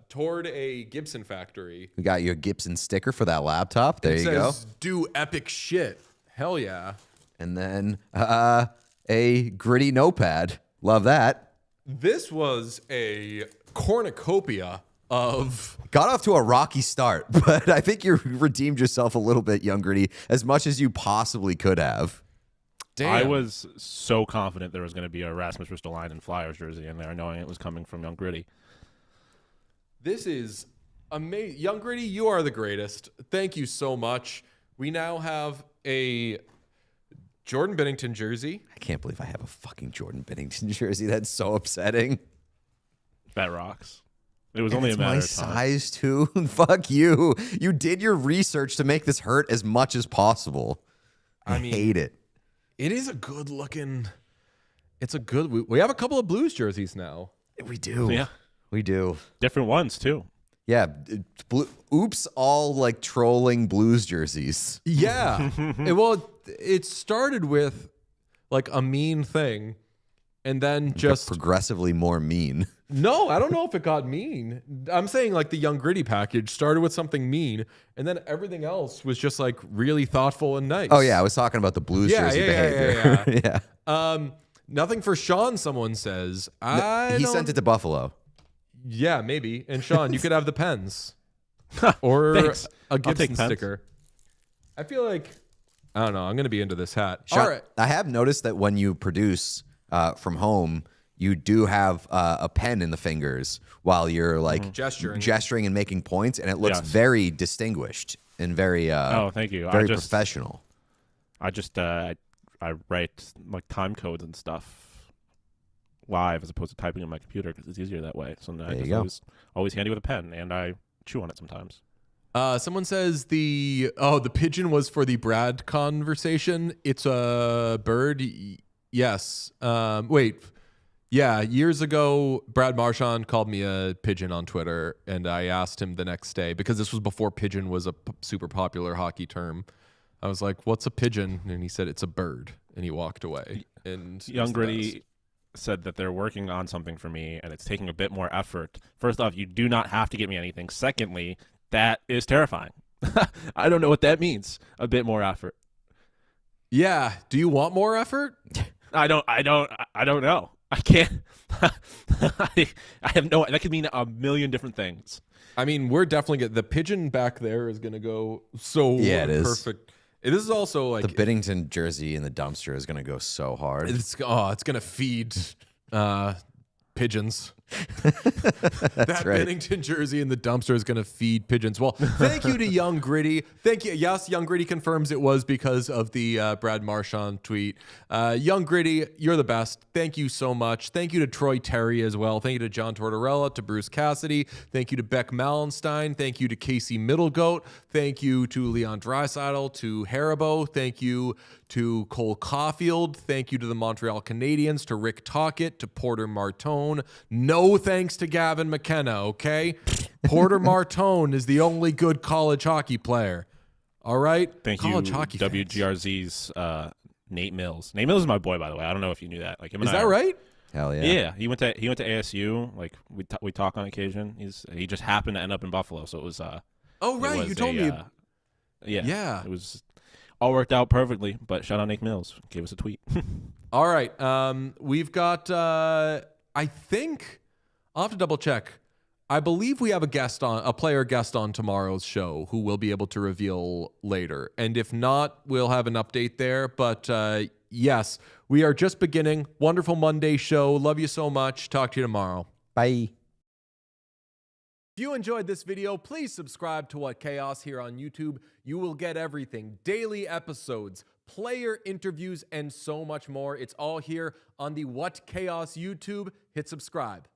toward a Gibson factory. We got you a Gibson sticker for that laptop. There It you go. says, "Do epic shit." Hell yeah! And then a gritty notepad. Love that. This was a cornucopia of. Got off to a rocky start, but I think you redeemed yourself a little bit, Young Gritty, as much as you possibly could have. Damn. I was so confident there was going to be a Rasmus Ristolainen Flyers jersey in there, knowing it was coming from Young Gritty. This is amazing. Young Gritty, you are the greatest. Thank you so much. We now have a Jordan Binnington jersey. I can't believe I have a fucking Jordan Binnington jersey. That's so upsetting. That rocks. It was only a It's matter my of time. size too. Fuck you. You did your research to make this hurt as much as possible. I hate it. It is a good looking. It's a good. We have a couple of Blues jerseys now. We do. Yeah. We do. Different ones, too. Yeah. Oops, all like trolling Blues jerseys. Yeah. It started with like a mean thing, and then just Progressively more mean. no. I don't know if it got mean. I'm saying like the Young Gritty package started with something mean, and then everything else was just like really thoughtful and nice. Oh, yeah. I was talking about the Blues jersey behavior. Yeah. Nothing for Sean. Someone says He sent it to Buffalo. Yeah, maybe. And Sean, you could have the pens or Thanks. a I'll take Gibson pens. sticker. I feel like I don't know. I'm gonna be into this hat. Sean, All right. I have noticed that when you produce from home, you do have a pen in the fingers while you're like gesturing and making points, and it looks Yes. very distinguished and very Thank you. very professional. I write like time codes and stuff live as opposed to typing on my computer because it's easier that way. So I you just go. always handy with a pen, and I chew on it sometimes. Someone says the pigeon was for the Brad conversation. It's a bird. Yes. Wait. Yeah. Years ago, Brad Marchand called me a pigeon on Twitter, and I asked him the next day because this was before pigeon was a super popular hockey term. I was like, "What's a pigeon?" And he said, "It's a bird," and he walked away. And it was Young the Gritty best. said that they're working on something for me, and it's taking a bit more effort. First off, you do not have to get me anything. Secondly, that is terrifying. I don't know what that means. A bit more effort. Yeah. Do you want more effort? I don't know. I can't. I have no. That could mean a million different things. I mean, we're definitely the pigeon back there is going to go so Yeah, it is. perfect. This is also like The Binnington jersey in the dumpster is going to go so hard. it's going to feed pigeons. That right. Bennington jersey in the dumpster is going to feed pigeons. Well, thank you to Young Gritty. Thank you. Yes, Young Gritty confirms it was because of the Brad Marchand tweet. Young Gritty, you're the best. Thank you so much. Thank you to Troy Terry as well. Thank you to John Tortorella, to Bruce Cassidy. Thank you to Beck Mallenstein. Thank you to Casey Middlegoat. Thank you to Leon Draisaitl, to Haribo. Thank you to Cole Caulfield. Thank you to the Montreal Canadiens, to Rick Tocchet, to Porter Martone. No thanks to Gavin McKenna, okay? Porter Martone is the only good college hockey player. All right? Thank college you, hockey fans. WGRZ's Nate Mills. Nate Mills is my boy, by the way. I don't know if you knew that. Like him and Is I that are- right? Hell yeah. Yeah, he went to ASU. Like we talk on occasion. He just happened to end up in Buffalo, so it was. Oh, right. was You told me. Yeah, it was all worked out perfectly. But shout out Nate Mills, gave us a tweet. All right. We've got, I think, I'll have to double check. I believe we have a player guest on tomorrow's show who we'll be able to reveal later. And if not, we'll have an update there. But yes, we are just beginning. Wonderful Monday show. Love you so much. Talk to you tomorrow. Bye. If you enjoyed this video, please subscribe to What Chaos here on YouTube. You will get everything, daily episodes, player interviews, and so much more. It's all here on the What Chaos YouTube. Hit subscribe.